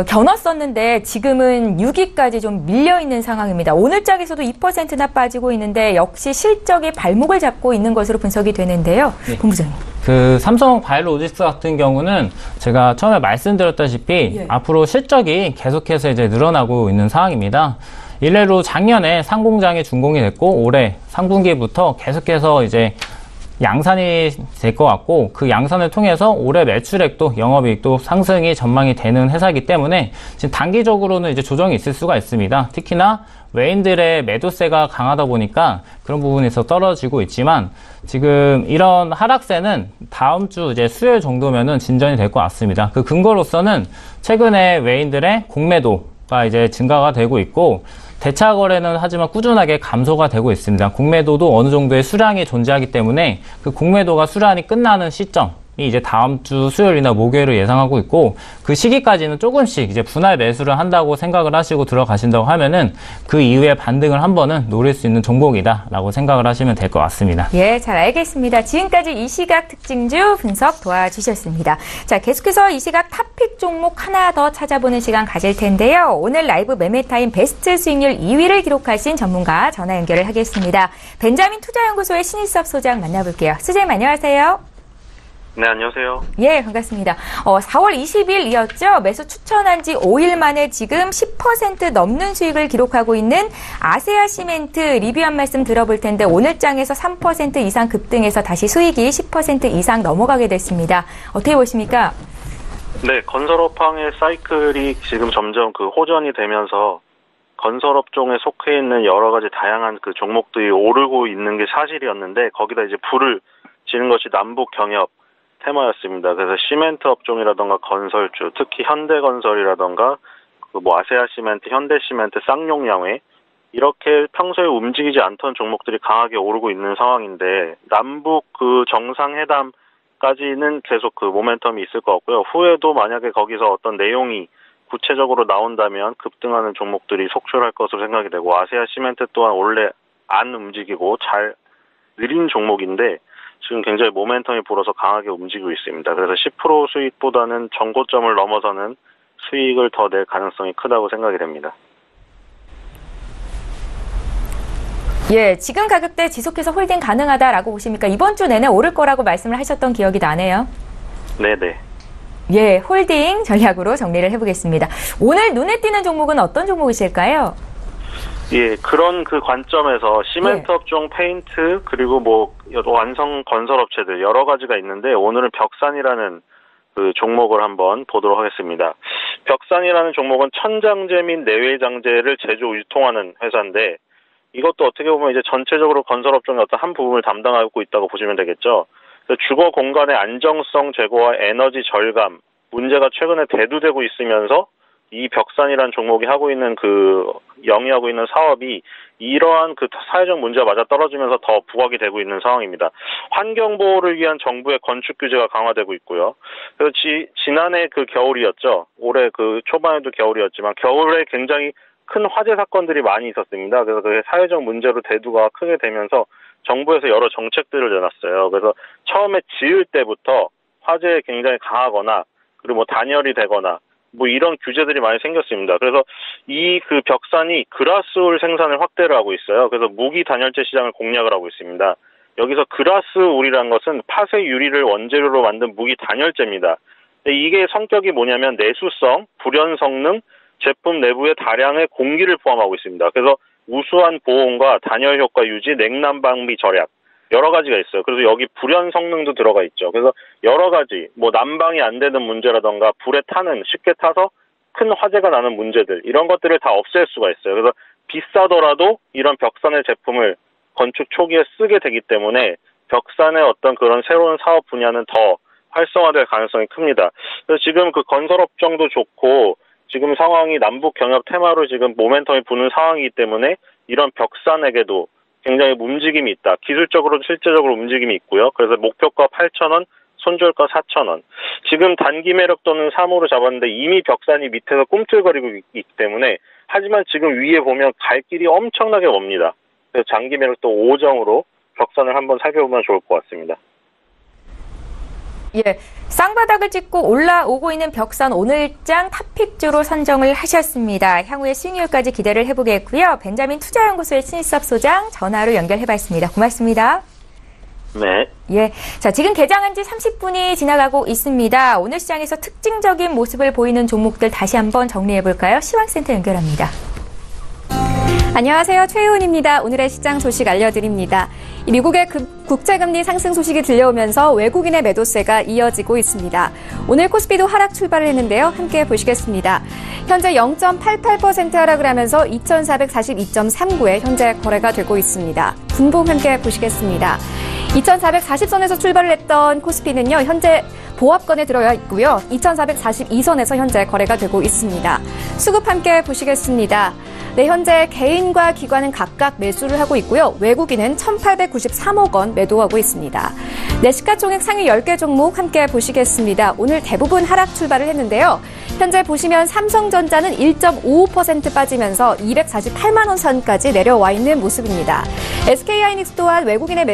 겨눴었는데 지금은 6위까지 좀 밀려 있는 상황입니다. 오늘 장에서도 2%나 빠지고 있는데 역시 실적이 발목을 잡고 있는 것으로 분석이 되는데요. 네. 본부장님. 그 삼성 바이오로직스 같은 경우는 제가 처음에 말씀드렸다시피 앞으로 실적이 계속해서 이제 늘어나고 있는 상황입니다. 일례로 작년에 상공장이 준공이 됐고 올해 3분기부터 계속해서 이제 양산이 될 것 같고 그 양산을 통해서 올해 매출액도 영업이익도 상승이 전망이 되는 회사이기 때문에 지금 단기적으로는 이제 조정이 있을 수가 있습니다. 특히나 외인들의 매도세가 강하다 보니까 그런 부분에서 떨어지고 있지만 지금 이런 하락세는 다음 주 이제 수요일 정도면은 진전이 될 것 같습니다. 그 근거로서는 최근에 외인들의 공매도가 이제 증가가 되고 있고 대차 거래는 하지만 꾸준하게 감소가 되고 있습니다. 공매도도 어느 정도의 수량이 존재하기 때문에 그 공매도가 수량이 끝나는 시점이 이제 다음 주 수요일이나 목요일을 예상하고 있고 그 시기까지는 조금씩 이제 분할 매수를 한다고 생각을 하시고 들어가신다고 하면은 그 이후에 반등을 한 번은 노릴 수 있는 종목이다라고 생각을 하시면 될 것 같습니다. 예, 잘 알겠습니다. 지금까지 이 시각 특징주 분석 도와주셨습니다. 자, 계속해서 이 시각 탑픽 종목 하나 더 찾아보는 시간 가질 텐데요. 오늘 라이브 매매타임 베스트 수익률 2위를 기록하신 전문가 전화 연결을 하겠습니다. 벤자민 투자연구소의 신일섭 소장 만나볼게요. 소장님 안녕하세요. 네, 안녕하세요. 예, 반갑습니다. 4월 20일이었죠. 매수 추천한 지 5일 만에 지금 10% 넘는 수익을 기록하고 있는 아세아 시멘트 리뷰 한 말씀 들어볼 텐데 오늘 장에서 3% 이상 급등해서 다시 수익이 10% 이상 넘어가게 됐습니다. 어떻게 보십니까? 네, 건설업황의 사이클이 지금 점점 그 호전이 되면서 건설업종에 속해 있는 여러 가지 다양한 그 종목들이 오르고 있는 게 사실이었는데 거기다 이제 불을 지는 것이 남북 경협 테마였습니다. 그래서 시멘트 업종이라던가 건설주, 특히 현대건설이라던가 그 뭐 아세아 시멘트, 현대 시멘트, 쌍용양회 이렇게 평소에 움직이지 않던 종목들이 강하게 오르고 있는 상황인데 남북 그 정상회담까지는 계속 그 모멘텀이 있을 것 같고요. 후에도 만약에 거기서 어떤 내용이 구체적으로 나온다면 급등하는 종목들이 속출할 것으로 생각이 되고 아세아 시멘트 또한 원래 안 움직이고 잘 느린 종목인데 지금 굉장히 모멘텀이 불어서 강하게 움직이고 있습니다. 그래서 10% 수익보다는 정고점을 넘어서는 수익을 더 낼 가능성이 크다고 생각이 됩니다. 예, 지금 가격대 지속해서 홀딩 가능하다라고 보십니까? 이번 주 내내 오를 거라고 말씀을 하셨던 기억이 나네요. 네네. 예, 홀딩 전략으로 정리를 해보겠습니다. 오늘 눈에 띄는 종목은 어떤 종목이실까요? 예, 그런 그 관점에서 시멘트 업종 페인트 그리고 뭐 완성 건설 업체들 여러 가지가 있는데 오늘은 벽산이라는 그 종목을 한번 보도록 하겠습니다. 벽산이라는 종목은 천장제 및 내외장재를 제조 유통하는 회사인데 이것도 어떻게 보면 이제 전체적으로 건설 업종의 어떤 한 부분을 담당하고 있다고 보시면 되겠죠. 주거 공간의 안정성 제고와 에너지 절감 문제가 최근에 대두되고 있으면서 이 벽산이라는 종목이 하고 있는 그 영위하고 있는 사업이 이러한 그 사회적 문제와 맞아떨어지면서 더 부각이 되고 있는 상황입니다. 환경 보호를 위한 정부의 건축 규제가 강화되고 있고요. 그래서 지난해 그 겨울이었죠. 올해 그 초반에도 겨울이었지만 겨울에 굉장히 큰 화재 사건들이 많이 있었습니다. 그래서 그게 사회적 문제로 대두가 크게 되면서 정부에서 여러 정책들을 내놨어요. 그래서 처음에 지을 때부터 화재에 굉장히 강하거나 그리고 뭐 단열이 되거나 뭐 이런 규제들이 많이 생겼습니다. 그래서 이 그 벽산이 그라스울 생산을 확대를 하고 있어요. 그래서 무기 단열재 시장을 공략을 하고 있습니다. 여기서 그라스울이라는 것은 폐쇄 유리를 원재료로 만든 무기 단열재입니다. 이게 성격이 뭐냐면 내수성, 불연 성능, 제품 내부에 다량의 공기를 포함하고 있습니다. 그래서 우수한 보온과 단열 효과 유지, 냉난 방비 절약 여러 가지가 있어요. 그래서 여기 불연 성능도 들어가 있죠. 그래서 여러 가지 뭐 난방이 안 되는 문제라던가 불에 타는 쉽게 타서 큰 화재가 나는 문제들 이런 것들을 다 없앨 수가 있어요. 그래서 비싸더라도 이런 벽산의 제품을 건축 초기에 쓰게 되기 때문에 벽산의 어떤 그런 새로운 사업 분야는 더 활성화될 가능성이 큽니다. 그래서 지금 그 건설업종도 좋고 지금 상황이 남북 경협 테마로 지금 모멘텀이 부는 상황이기 때문에 이런 벽산에게도 굉장히 움직임이 있다. 기술적으로도 실제적으로 움직임이 있고요. 그래서 목표가 8,000원, 손절가 4,000원. 지금 단기 매력 또는 3호로 잡았는데 이미 벽산이 밑에서 꿈틀거리고 있기 때문에 하지만 지금 위에 보면 갈 길이 엄청나게 멉니다. 그래서 장기 매력 또 5정으로 벽산을 한번 살펴보면 좋을 것 같습니다. 예, 쌍바닥을 찍고 올라오고 있는 벽산 오늘장 탑픽주로 선정을 하셨습니다. 향후의 수익률까지 기대를 해보겠고요. 벤자민 투자연구소의 신일섭 소장 전화로 연결해봤습니다. 고맙습니다. 네. 예, 자 지금 개장한 지 30분이 지나가고 있습니다. 오늘 시장에서 특징적인 모습을 보이는 종목들 다시 한번 정리해볼까요? 시황센터 연결합니다. 안녕하세요. 최혜원입니다. 오늘의 시장 소식 알려드립니다. 미국의 국채금리 상승 소식이 들려오면서 외국인의 매도세가 이어지고 있습니다. 오늘 코스피도 하락 출발을 했는데요. 함께 보시겠습니다. 현재 0.88% 하락을 하면서 2442.39에 현재 거래가 되고 있습니다. 분봉 함께 보시겠습니다. 2440선에서 출발을 했던 코스피는요. 현재 보합권에 들어가 있고요. 2442선에서 현재 거래가 되고 있습니다. 수급 함께 보시겠습니다. 네, 현재 개인과 기관은 각각 매수를 하고 있고요. 외국인은 1,893억 원 매도하고 있습니다. 네, 시가총액 상위 10개 종목 함께 보시겠습니다. 오늘 대부분 하락 출발을 했는데요. 현재 보시면 삼성전자는 1.55% 빠지면서 248만 원 선까지 내려와 있는 모습입니다. SK하이닉스 또한 외국인의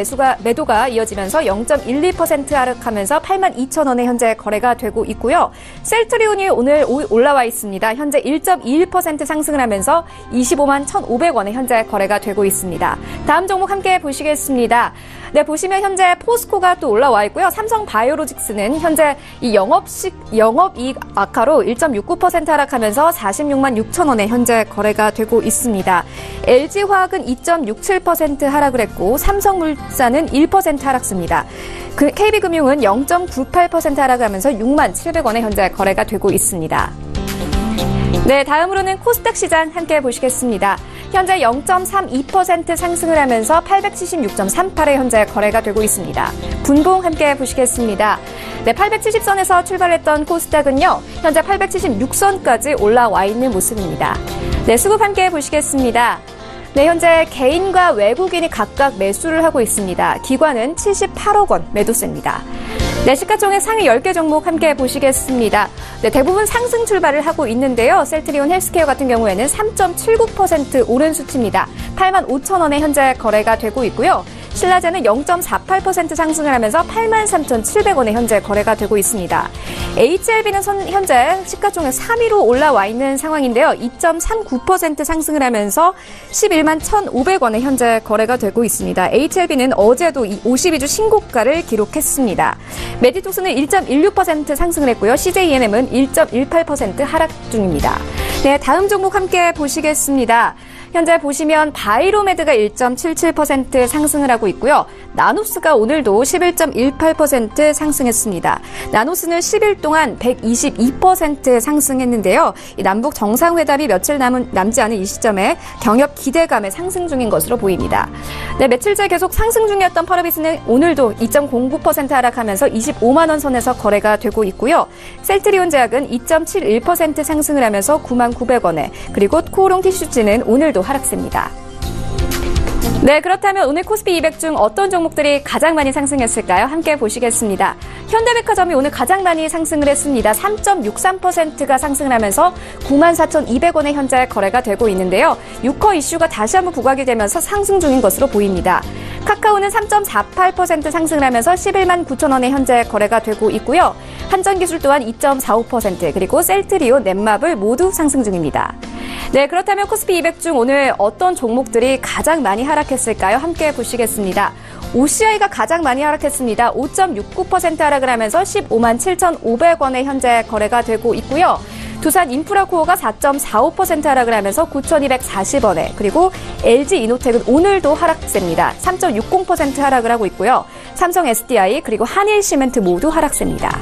매도가 이어지면서 0.12% 하락하면서 8만 2천 원에 현재 거래가 되고 있고요. 셀트리온이 오늘 올라와 있습니다. 현재 1.21% 상승을 하면서 25만 1,500원에 현재 거래가 되고 있습니다. 다음 종목 함께 보시겠습니다. 네, 보시면 현재 포스코가 또 올라와 있고요. 삼성바이오로직스는 현재 이 영업이익 악화로 1.69% 하락하면서 46만 6천 원에 현재 거래가 되고 있습니다. LG화학은 2.67% 하락을 했고 삼성물산은 1% 하락습니다. KB금융은 0.98% 하락을 하면서 6만 700원에 현재 거래가 되고 있습니다. 네, 다음으로는 코스닥 시장 함께 보시겠습니다. 현재 0.32% 상승을 하면서 876.38에 현재 거래가 되고 있습니다. 분봉 함께 보시겠습니다. 네, 870선에서 출발했던 코스닥은요. 현재 876선까지 올라와 있는 모습입니다. 네, 수급 함께 보시겠습니다. 네, 현재 개인과 외국인이 각각 매수를 하고 있습니다. 기관은 78억 원 매도세입니다. 네, 시가총액 상위 10개 종목 함께 보시겠습니다. 네, 대부분 상승 출발을 하고 있는데요. 셀트리온 헬스케어 같은 경우에는 3.79% 오른 수치입니다. 8만 5천 원에 현재 거래가 되고 있고요. 신라제는 0.48% 상승을 하면서 83,700원에 현재 거래가 되고 있습니다. HLB는 현재 시가총액 3위로 올라와 있는 상황인데요. 2.39% 상승을 하면서 11만 1,500원에 현재 거래가 되고 있습니다. HLB는 어제도 52주 신고가를 기록했습니다. 메디토스는 1.16% 상승을 했고요. CJENM은 1.18% 하락 중입니다. 네, 다음 종목 함께 보시겠습니다. 현재 보시면 바이로메드가 1.77% 상승을 하고 있고요. 나노스가 오늘도 11.18% 상승했습니다. 나노스는 10일 동안 122% 상승했는데요. 이 남북 정상회담이 며칠 남지 않은 이 시점에 경협 기대감에 상승 중인 것으로 보입니다. 네, 며칠째 계속 상승 중이었던 펄어비스는 오늘도 2.09% 하락하면서 25만 원 선에서 거래가 되고 있고요. 셀트리온 제약은 2.71% 상승을 하면서 9만 900원에 그리고 코오롱 티슈즈는 오늘도 하락세입니다. 네, 그렇다면 오늘 코스피 200 중 어떤 종목들이 가장 많이 상승했을까요? 함께 보시겠습니다. 현대백화점이 오늘 가장 많이 상승을 했습니다. 3.63%가 상승을 하면서 94,200원에 현재 거래가 되고 있는데요. 6호 이슈가 다시 한번 부각이 되면서 상승 중인 것으로 보입니다. 카카오는 3.48% 상승을 하면서 11만 9천 원에 현재 거래가 되고 있고요. 한전기술 또한 2.45% 그리고 셀트리온, 넷마블 모두 상승 중입니다. 네, 그렇다면 코스피 200 중 오늘 어떤 종목들이 가장 많이 하락했을까요? 함께 보시겠습니다. OCI가 가장 많이 하락했습니다. 5.69% 하락을 하면서 15만 7,500원에 현재 거래가 되고 있고요. 두산 인프라코어가 4.45% 하락을 하면서 9,240원에 그리고 LG이노텍은 오늘도 하락세입니다. 3.60% 하락을 하고 있고요. 삼성 SDI 그리고 한일시멘트 모두 하락세입니다.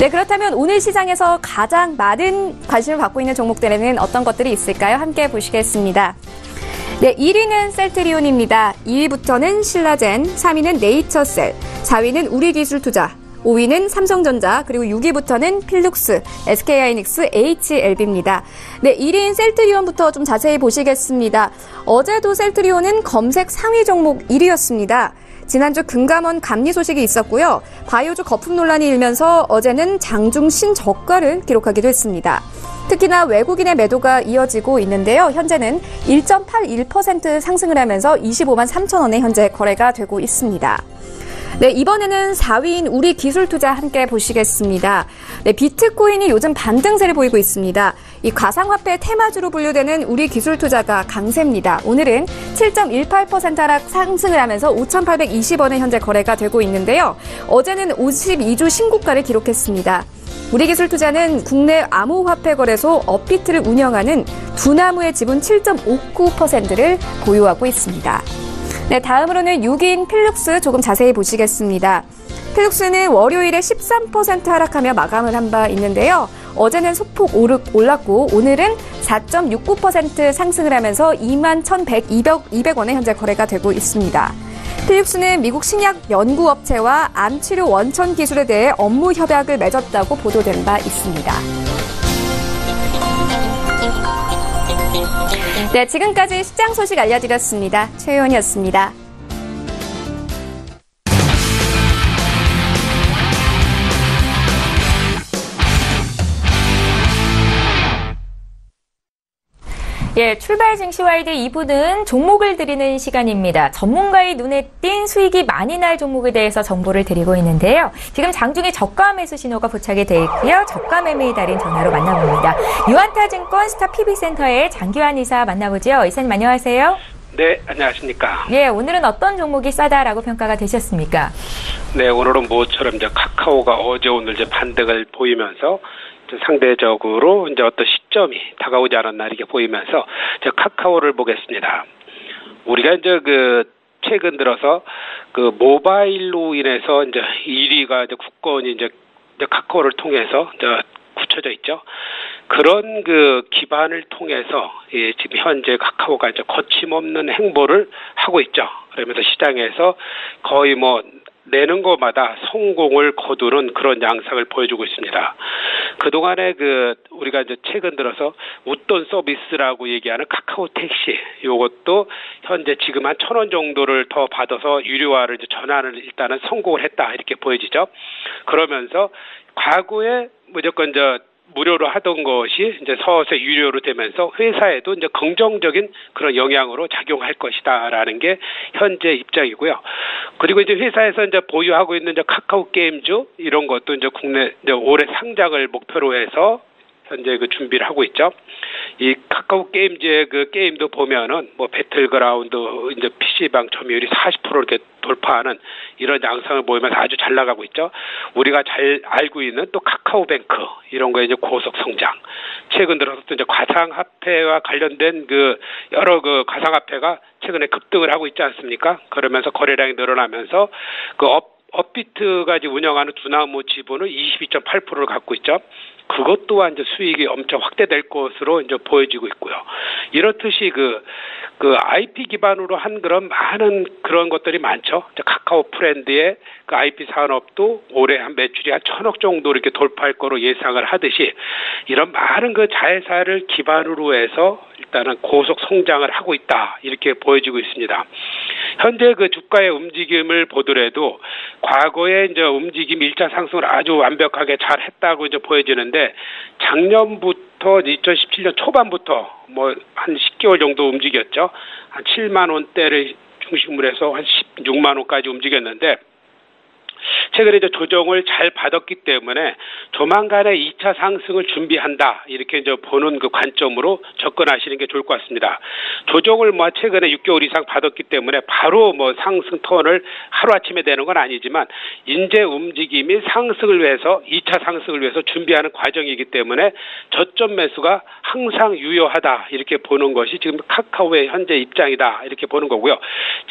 네, 그렇다면 오늘 시장에서 가장 많은 관심을 받고 있는 종목들에는 어떤 것들이 있을까요? 함께 보시겠습니다. 네, 1위는 셀트리온입니다. 2위부터는 신라젠, 3위는 네이처셀, 4위는 우리기술투자, 5위는 삼성전자, 그리고 6위부터는 필룩스, SK하이닉스, HLB입니다. 네, 1위인 셀트리온부터 좀 자세히 보시겠습니다. 어제도 셀트리온은 검색 상위 종목 1위였습니다. 지난주 금감원 감리 소식이 있었고요. 바이오주 거품 논란이 일면서 어제는 장중 신저가를 기록하기도 했습니다. 특히나 외국인의 매도가 이어지고 있는데요. 현재는 1.81% 상승을 하면서 25만 3천 원에 현재 거래가 되고 있습니다. 네, 이번에는 4위인 우리 기술투자 함께 보시겠습니다. 네, 비트코인이 요즘 반등세를 보이고 있습니다. 이 가상화폐 테마주로 분류되는 우리 기술투자가 강세입니다. 오늘은 7.18% 하락 상승을 하면서 5,820원에 현재 거래가 되고 있는데요. 어제는 52주 신고가를 기록했습니다. 우리기술투자는 국내 암호화폐 거래소 업비트를 운영하는 두나무의 지분 7.59%를 보유하고 있습니다. 네, 다음으로는 6위인 필룩스 조금 자세히 보시겠습니다. 필룩스는 월요일에 13% 하락하며 마감을 한 바 있는데요. 어제는 소폭 올랐고 오늘은 4.69% 상승을 하면서 21,200원에 현재 거래가 되고 있습니다. 필룩스는 미국 신약 연구업체와 암치료 원천 기술에 대해 업무 협약을 맺었다고 보도된 바 있습니다. 네, 지금까지 시장 소식 알려드렸습니다. 최혜원이었습니다. 예, 출발 증시와이드 2부는 종목을 드리는 시간입니다. 전문가의 눈에 띈 수익이 많이 날 종목에 대해서 정보를 드리고 있는데요. 지금 장중에 저가 매수 신호가 포착이 돼 있고요. 저가 매매의 달인 전화로 만나봅니다. 유한타증권 스타 PB센터의 장규환 이사 만나보죠. 이사님 안녕하세요. 네, 안녕하십니까. 예, 오늘은 어떤 종목이 싸다라고 평가가 되셨습니까? 네, 오늘은 모처럼 이제 카카오가 어제 오늘 이제 반등을 보이면서 상대적으로 이제 어떤 시점이 다가오지 않은 날 이게 보이면서 이제 카카오를 보겠습니다. 우리가 이제 최근 들어서 모바일로 인해서 이제 1위가 이제 국권이 이제 카카오를 통해서 이제 굳혀져 있죠. 그런 기반을 통해서 지금 현재 카카오가 이제 거침없는 행보를 하고 있죠. 그러면서 시장에서 거의 내는 것마다 성공을 거두는 그런 양상을 보여주고 있습니다. 그동안에 우리가 이제 최근 들어서 웃돈 서비스라고 얘기하는 카카오 택시, 요것도 현재 지금 한 1,000원 정도를 더 받아서 유료화를 이제 전환을 일단은 성공을 했다, 이렇게 보여지죠. 그러면서 과거에 무조건 무료로 하던 것이 이제 서서히 유료로 되면서 회사에도 이제 긍정적인 그런 영향으로 작용할 것이다라는 게 현재 입장이고요. 그리고 이제 회사에서 이제 보유하고 있는 이제 카카오 게임즈 이런 것도 이제 국내 이제 올해 상장을 목표로 해서 현재 준비를 하고 있죠. 이 카카오 게임즈의 게임도 보면은 배틀그라운드 이제 PC방 점유율이 40% 이렇게 돌파하는 이런 양상을 보이면서 아주 잘 나가고 있죠. 우리가 잘 알고 있는 또 카카오뱅크 이런 거에 이제 고속 성장. 최근 들어서 또 이제 가상화폐와 관련된 여러 가상화폐가 최근에 급등을 하고 있지 않습니까? 그러면서 거래량이 늘어나면서 업비트가 운영하는 두나무 지분을 22.8%를 갖고 있죠. 그것 또한 이제 수익이 엄청 확대될 것으로 이제 보여지고 있고요. 이렇듯이 IP 기반으로 한 그런 많은 그런 것들이 많죠. 카카오 프렌드의 IP 산업도 올해 한 매출이 한 1,000억 정도 이렇게 돌파할 거로 예상을 하듯이 이런 많은 자회사를 기반으로 해서 일단은 고속 성장을 하고 있다, 이렇게 보여지고 있습니다. 현재 주가의 움직임을 보더라도 과거에 이제 움직임 1차 상승을 아주 완벽하게 잘 했다고 이제 보여지는데 작년부터 2017년 초반부터 한 10개월 정도 움직였죠. 한 7만 원대를 중심으로 해서 한 16만 원까지 움직였는데 최근에 이제 조정을 잘 받았기 때문에 조만간에 2차 상승을 준비한다, 이렇게 이제 보는 관점으로 접근하시는 게 좋을 것 같습니다. 조정을 최근에 6개월 이상 받았기 때문에 바로 상승 턴을 하루아침에 되는 건 아니지만 인재 움직임이 상승을 위해서 2차 상승을 위해서 준비하는 과정이기 때문에 저점 매수가 항상 유효하다, 이렇게 보는 것이 지금 카카오의 현재 입장이다, 이렇게 보는 거고요.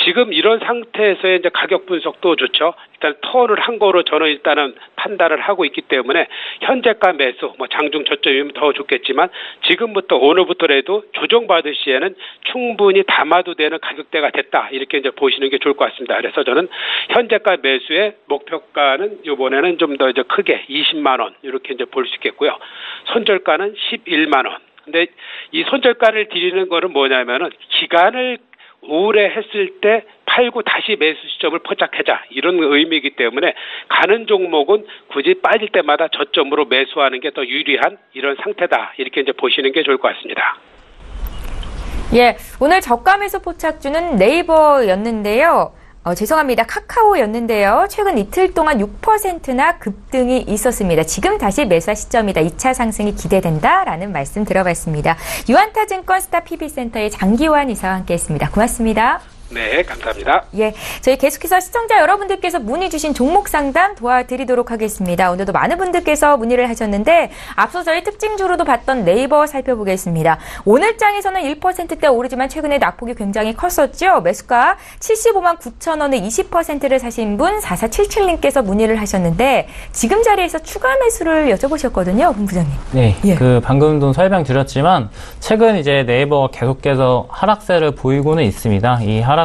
지금 이런 상태에서의 이제 가격 분석도 좋죠. 일단 턴을 한 거로 저는 일단은 판단을 하고 있기 때문에 현재가 매수, 장중 저점이면 더 좋겠지만 지금부터 오늘부터라도 조정받을 시에는 충분히 담아도 되는 가격대가 됐다, 이렇게 이제 보시는 게 좋을 것 같습니다. 그래서 저는 현재가 매수의 목표가는 이번에는 좀 더 이제 크게 20만 원 이렇게 이제 볼 수 있겠고요. 손절가는 11만 원. 근데 이 손절가를 드리는 거는 뭐냐면은 기간을 우려했을 때 팔고 다시 매수 시점을 포착하자 이런 의미이기 때문에 가는 종목은 굳이 빠질 때마다 저점으로 매수하는 게 더 유리한 이런 상태다 이렇게 이제 보시는 게 좋을 것 같습니다. 예, 오늘 저가 매수 포착주는 네이버였는데요. 죄송합니다. 카카오였는데요. 최근 이틀 동안 6%나 급등이 있었습니다. 지금 다시 매수할 시점이다. 2차 상승이 기대된다라는 말씀 들어봤습니다. 유한타증권 스타PB센터의 장기환 이사와 함께했습니다. 고맙습니다. 네, 감사합니다. 예, 저희 계속해서 시청자 여러분들께서 문의 주신 종목 상담 도와드리도록 하겠습니다. 오늘도 많은 분들께서 문의를 하셨는데 앞서 저희 특징주로도 봤던 네이버 살펴보겠습니다. 오늘 장에서는 1%대 오르지만 최근에 낙폭이 굉장히 컸었죠. 매수가 75만 9천 원에 20%를 사신 분 4477님께서 문의를 하셨는데 지금 자리에서 추가 매수를 여쭤보셨거든요, 본부장님. 네, 예. 방금도 설명드렸지만 최근 이제 네이버가 계속해서 하락세를 보이고는 있습니다. 이 하락세는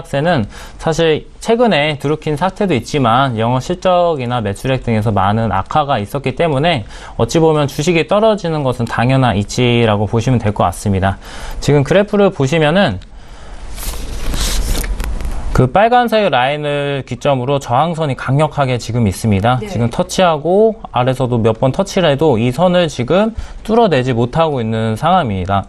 사실 최근에 드루킨 사태도 있지만 영업 실적이나 매출액 등에서 많은 악화가 있었기 때문에 어찌 보면 주식이 떨어지는 것은 당연한 이치라고 보시면 될 것 같습니다. 지금 그래프를 보시면은 그 빨간색 라인을 기점으로 저항선이 강력하게 지금 있습니다. 네. 지금 터치하고 아래서도 몇 번 터치를 해도 이 선을 지금 뚫어내지 못하고 있는 상황입니다.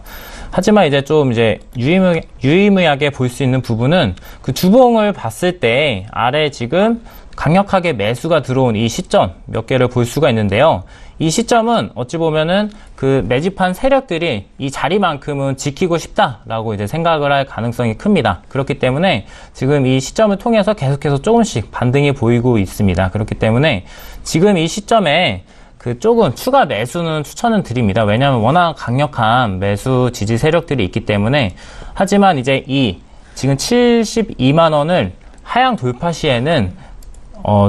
하지만 이제 좀 유의미하게 볼 수 있는 부분은 그 주봉을 봤을 때 아래 지금 강력하게 매수가 들어온 이 시점 몇 개를 볼 수가 있는데요. 이 시점은 어찌 보면은 그 매집한 세력들이 이 자리만큼은 지키고 싶다라고 이제 생각을 할 가능성이 큽니다. 그렇기 때문에 지금 이 시점을 통해서 계속해서 조금씩 반등이 보이고 있습니다. 그렇기 때문에 지금 이 시점에 그 조금 추가 매수는 추천을 드립니다. 왜냐하면 워낙 강력한 매수 지지 세력들이 있기 때문에. 하지만 이제 지금 72만 원을 하향 돌파 시에는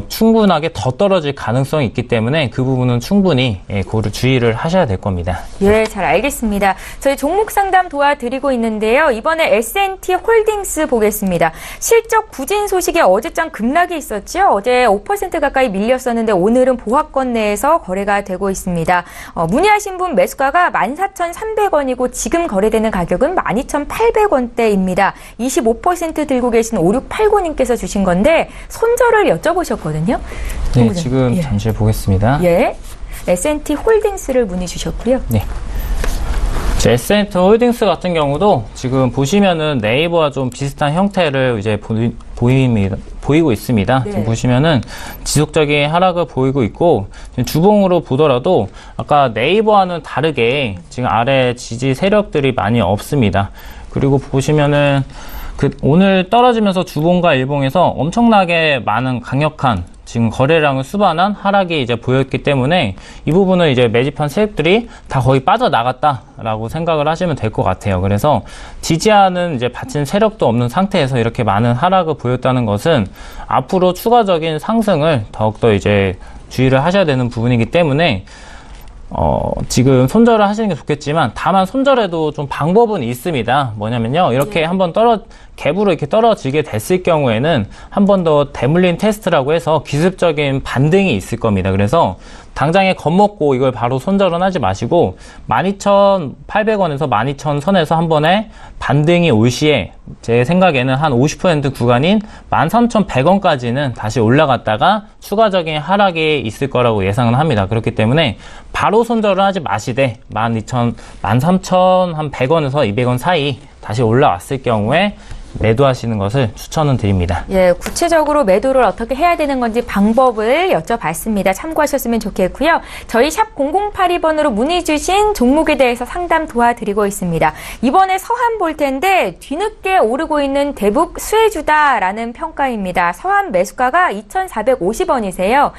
충분하게 더 떨어질 가능성이 있기 때문에 그 부분은 충분히 고를 주의를 하셔야 될 겁니다. 예, 잘 알겠습니다. 저희 종목 상담 도와드리고 있는데요. 이번에 S&T 홀딩스 보겠습니다. 실적 부진 소식에 어제장 급락이 있었죠. 어제 5% 가까이 밀렸었는데 오늘은 보합권 내에서 거래가 되고 있습니다. 문의하신 분 매수가가 14,300원이고 지금 거래되는 가격은 12,800원대입니다. 25% 들고 계신 5689님께서 주신 건데 손절을 여쭤보셨거든요. 네, 지금 잠시 보겠습니다. 예, S&T 홀딩스를 문의 주셨고요. 네. S&T 홀딩스 같은 경우도 지금 보시면은 네이버와 좀 비슷한 형태를 이제 보이고 있습니다. 네. 지금 보시면은 지속적인 하락을 보이고 있고, 주봉으로 보더라도 아까 네이버와는 다르게 지금 아래 지지 세력들이 많이 없습니다. 그리고 보시면은 오늘 떨어지면서 주봉과 일봉에서 엄청나게 많은 강력한 지금 거래량을 수반한 하락이 이제 보였기 때문에 이 부분은 이제 매집한 세력들이 다 거의 빠져나갔다라고 생각을 하시면 될 것 같아요. 그래서 지지하는 이제 받친 세력도 없는 상태에서 이렇게 많은 하락을 보였다는 것은 앞으로 추가적인 상승을 더욱더 이제 주의를 하셔야 되는 부분이기 때문에 지금 손절을 하시는 게 좋겠지만 다만 손절에도 좀 방법은 있습니다. 뭐냐면요. 이렇게 한번 갭으로 이렇게 떨어지게 됐을 경우에는 한 번 더 대물림 테스트라고 해서 기습적인 반등이 있을 겁니다. 그래서 당장에 겁먹고 이걸 바로 손절은 하지 마시고 12,800원에서 12,000선에서 한 번에 반등이 올 시에 제 생각에는 한 50% 구간인 13,100원까지는 다시 올라갔다가 추가적인 하락이 있을 거라고 예상은 합니다. 그렇기 때문에 바로 손절을 하지 마시되 13,100원에서 200원 사이 다시 올라왔을 경우에 매도하시는 것을 추천은 드립니다. 예, 구체적으로 매도를 어떻게 해야 되는 건지 방법을 여쭤봤습니다. 참고하셨으면 좋겠고요. 저희 샵 0082번으로 문의 주신 종목에 대해서 상담 도와드리고 있습니다. 이번에 서한 볼 텐데 뒤늦게 오르고 있는 대북 수혜주다라는 평가입니다. 서한 매수가가 2,450원이세요.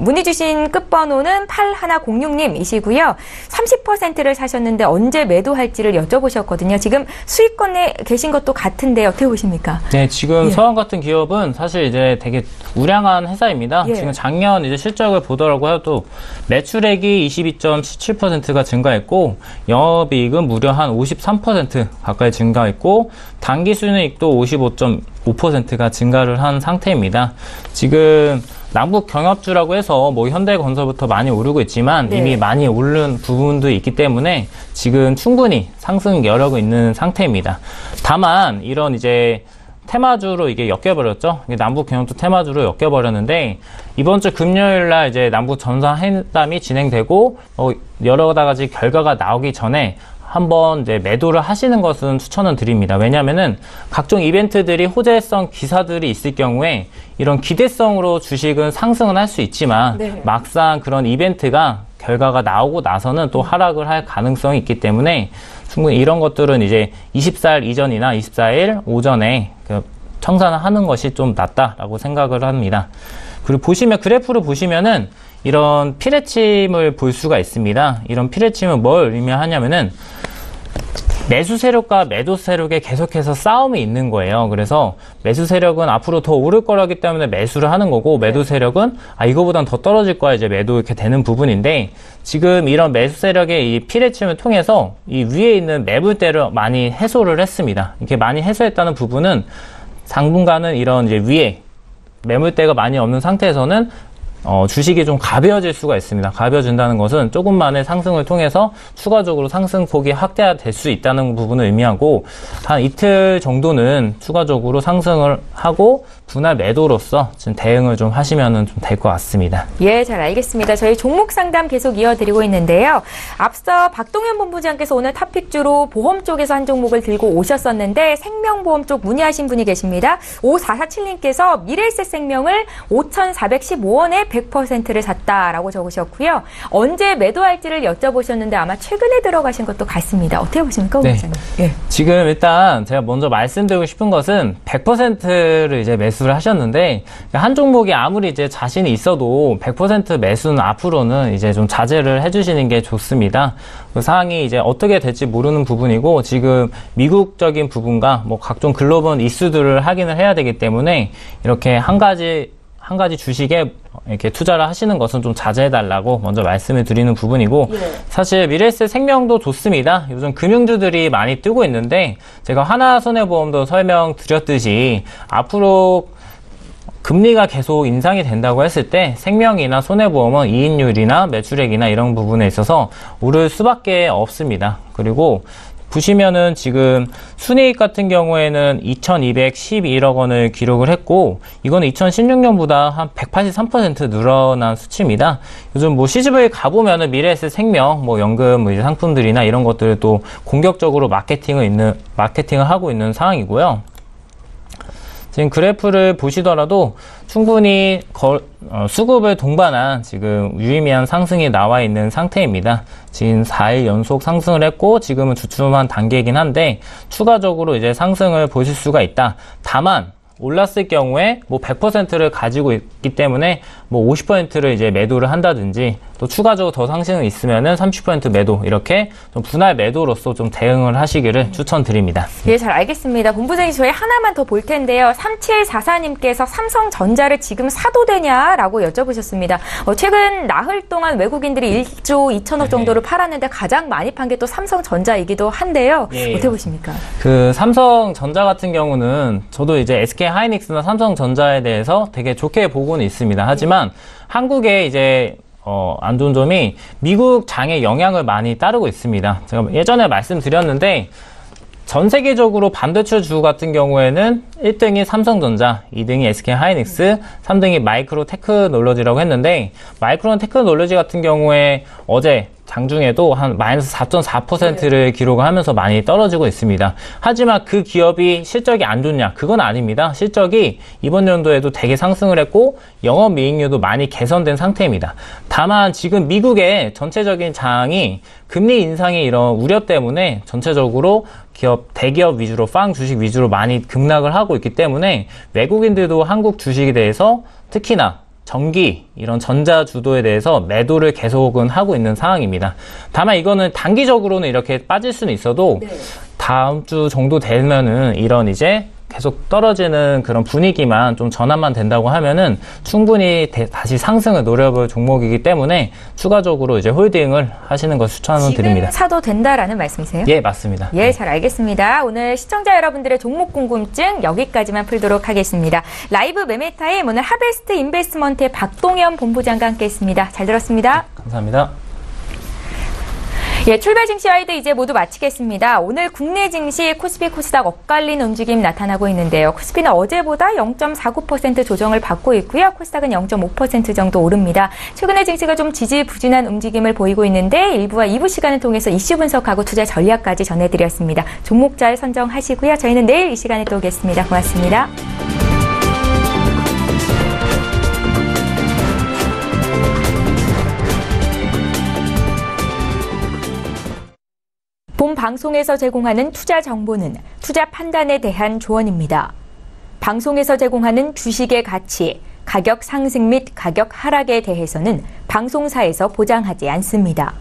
문의 주신 끝번호는 8106님이시고요. 30%를 사셨는데 언제 매도할지를 여쭤보셨거든요. 지금 수익권에 계신 것도 같은데 어떻게 보십니까? 네, 지금 서한 같은 기업은 사실 이제 되게 우량한 회사입니다. 지금 작년 이제 실적을 보더라고 해도 매출액이 22.17%가 증가했고 영업이익은 무려 한 53% 가까이 증가했고 당기순이익도 55.5%가 증가를 한 상태입니다. 지금 남북 경협주라고 해서 뭐 현대건설부터 많이 오르고 있지만 네. 이미 많이 오른 부분도 있기 때문에 지금 충분히 상승 여력이 있는 상태입니다. 다만 이런 이제 테마주로 이게 엮여버렸죠. 남북 경협주 테마주로 엮여버렸는데 이번 주 금요일 날 이제 남북 정상회담이 진행되고 여러 가지 결과가 나오기 전에 한번 이제 매도를 하시는 것은 추천을 드립니다. 왜냐하면은 각종 이벤트들이 호재성 기사들이 있을 경우에 이런 기대성으로 주식은 상승은 할 수 있지만 네. 막상 그런 이벤트가 결과가 나오고 나서는 또 하락을 할 가능성이 있기 때문에 충분히 이런 것들은 이제 24일 이전이나 24일 오전에 청산을 하는 것이 좀 낫다라고 생각을 합니다. 그리고 그래프를 보시면은 이런 피레침을 볼 수가 있습니다. 이런 피레침은 뭘 의미하냐면은 매수 세력과 매도 세력에 계속해서 싸움이 있는 거예요. 그래서 매수 세력은 앞으로 더 오를 거라기 때문에 매수를 하는 거고, 매도 세력은 이거보단 더 떨어질 거야 이제 매도 이렇게 되는 부분인데, 지금 이런 매수 세력의 이 피레침을 통해서 이 위에 있는 매물대를 많이 해소를 했습니다. 이렇게 많이 해소했다는 부분은 당분간은 이런 이제 위에 매물대가 많이 없는 상태에서는 주식이 좀 가벼워질 수가 있습니다. 가벼워진다는 것은 조금만의 상승을 통해서 추가적으로 상승폭이 확대될 수 있다는 부분을 의미하고, 한 이틀 정도는 추가적으로 상승을 하고 분할 매도로서 지금 대응을 좀 하시면 좀 될 것 같습니다. 예, 잘 알겠습니다. 저희 종목 상담 계속 이어드리고 있는데요. 앞서 박동현 본부장께서 오늘 탑픽주로 보험 쪽에서 한 종목을 들고 오셨었는데 생명보험 쪽 문의하신 분이 계십니다. 5447님께서 미래에셋 생명을 5,415원에 100%를 샀다라고 적으셨고요. 언제 매도할지를 여쭤보셨는데 아마 최근에 들어가신 것도 같습니다. 어떻게 보십니까, 본부장님? 네. 예. 지금 일단 제가 먼저 말씀드리고 싶은 것은 100%를 이제 매수를 하셨는데, 한 종목이 아무리 이제 자신이 있어도 100% 매수는 앞으로는 이제 좀 자제를 해주시는 게 좋습니다. 그 사항이 이제 어떻게 될지 모르는 부분이고, 지금 미국적인 부분과 뭐 각종 글로벌 이슈들을 확인을 해야 되기 때문에 이렇게 한 가지 주식에 이렇게 투자를 하시는 것은 좀 자제해달라고 먼저 말씀을 드리는 부분이고, 사실 미래에셋 생명도 좋습니다. 요즘 금융주들이 많이 뜨고 있는데, 제가 하나손해보험도 설명드렸듯이 앞으로 금리가 계속 인상이 된다고 했을 때 생명이나 손해보험은 이익률이나 매출액이나 이런 부분에 있어서 오를 수밖에 없습니다. 그리고 보시면은 지금 순이익 같은 경우에는 2,211억 원을 기록을 했고, 이거는 2016년보다 한 183% 늘어난 수치입니다. 요즘 뭐 CGV 가보면은 미래에셋 생명, 뭐 연금, 뭐 이제 상품들이나 이런 것들을 또 공격적으로 마케팅을 하고 있는 상황이고요. 지금 그래프를 보시더라도 충분히 수급을 동반한 지금 유의미한 상승이 나와 있는 상태입니다. 지금 4일 연속 상승을 했고, 지금은 주춤한 단계이긴 한데 추가적으로 이제 상승을 보실 수가 있다. 다만 올랐을 경우에 뭐 100%를 가지고 있기 때문에 뭐 50%를 이제 매도를 한다든지, 또 추가적으로 더 상승이 있으면은 30% 매도, 이렇게 좀 분할 매도로서 좀 대응을 하시기를 추천드립니다. 예, 잘 알겠습니다. 본부장님, 저희 하나만 더 볼 텐데요. 3744님께서 삼성전자를 지금 사도 되냐라고 여쭤보셨습니다. 최근 나흘 동안 외국인들이 1조 2천억 정도를 팔았는데 가장 많이 판 게 또 삼성전자이기도 한데요. 예. 어떻게 보십니까? 그 삼성전자 같은 경우는 저도 이제 SK 하이닉스나 삼성전자에 대해서 되게 좋게 보고는 있습니다. 하지만 한국에 이제 안 좋은 점이 미국 장의 영향을 많이 따르고 있습니다. 제가 예전에 말씀드렸는데, 전 세계적으로 반도체 주 같은 경우에는 1등이 삼성전자, 2등이 SK 하이닉스, 3등이 마이크로 테크놀로지라고 했는데, 마이크로 테크놀로지 같은 경우에 어제 장중에도 한 마이너스 4.4%를 기록을 하면서 많이 떨어지고 있습니다. 하지만 그 기업이 실적이 안 좋냐? 그건 아닙니다. 실적이 이번 연도에도 되게 상승을 했고 영업이익률도 많이 개선된 상태입니다. 다만 지금 미국의 전체적인 장이 금리 인상의 이런 우려 때문에 전체적으로 대기업 위주로, 빵 주식 위주로 많이 급락을 하고 있기 때문에 외국인들도 한국 주식에 대해서 특히나 전기, 이런 전자 주도에 대해서 매도를 계속은 하고 있는 상황입니다. 다만 이거는 단기적으로는 이렇게 빠질 수는 있어도 다음 주 정도 되면은 이런 이제 계속 떨어지는 그런 분위기만 좀 전환만 된다고 하면은 충분히 다시 상승을 노려볼 종목이기 때문에 추가적으로 이제 홀딩을 하시는 걸 추천드립니다. 지금 사도 된다라는 말씀이세요? 예, 맞습니다. 예, 잘 알겠습니다. 오늘 시청자 여러분들의 종목 궁금증 여기까지만 풀도록 하겠습니다. 라이브 매매타임 오늘 하베스트 인베스트먼트의 박동현 본부장과 함께했습니다. 잘 들었습니다. 감사합니다. 예, 출발 증시 와이드 이제 모두 마치겠습니다. 오늘 국내 증시 코스피 코스닥 엇갈린 움직임 나타나고 있는데요. 코스피는 어제보다 0.49% 조정을 받고 있고요. 코스닥은 0.5% 정도 오릅니다. 최근에 증시가 좀 지지부진한 움직임을 보이고 있는데 1부와 2부 시간을 통해서 이슈 분석하고 투자 전략까지 전해드렸습니다. 종목 잘 선정하시고요. 저희는 내일 이 시간에 또 오겠습니다. 고맙습니다. 본 방송에서 제공하는 투자 정보는 투자 판단에 대한 조언입니다. 방송에서 제공하는 주식의 가치, 가격 상승 및 가격 하락에 대해서는 방송사에서 보장하지 않습니다.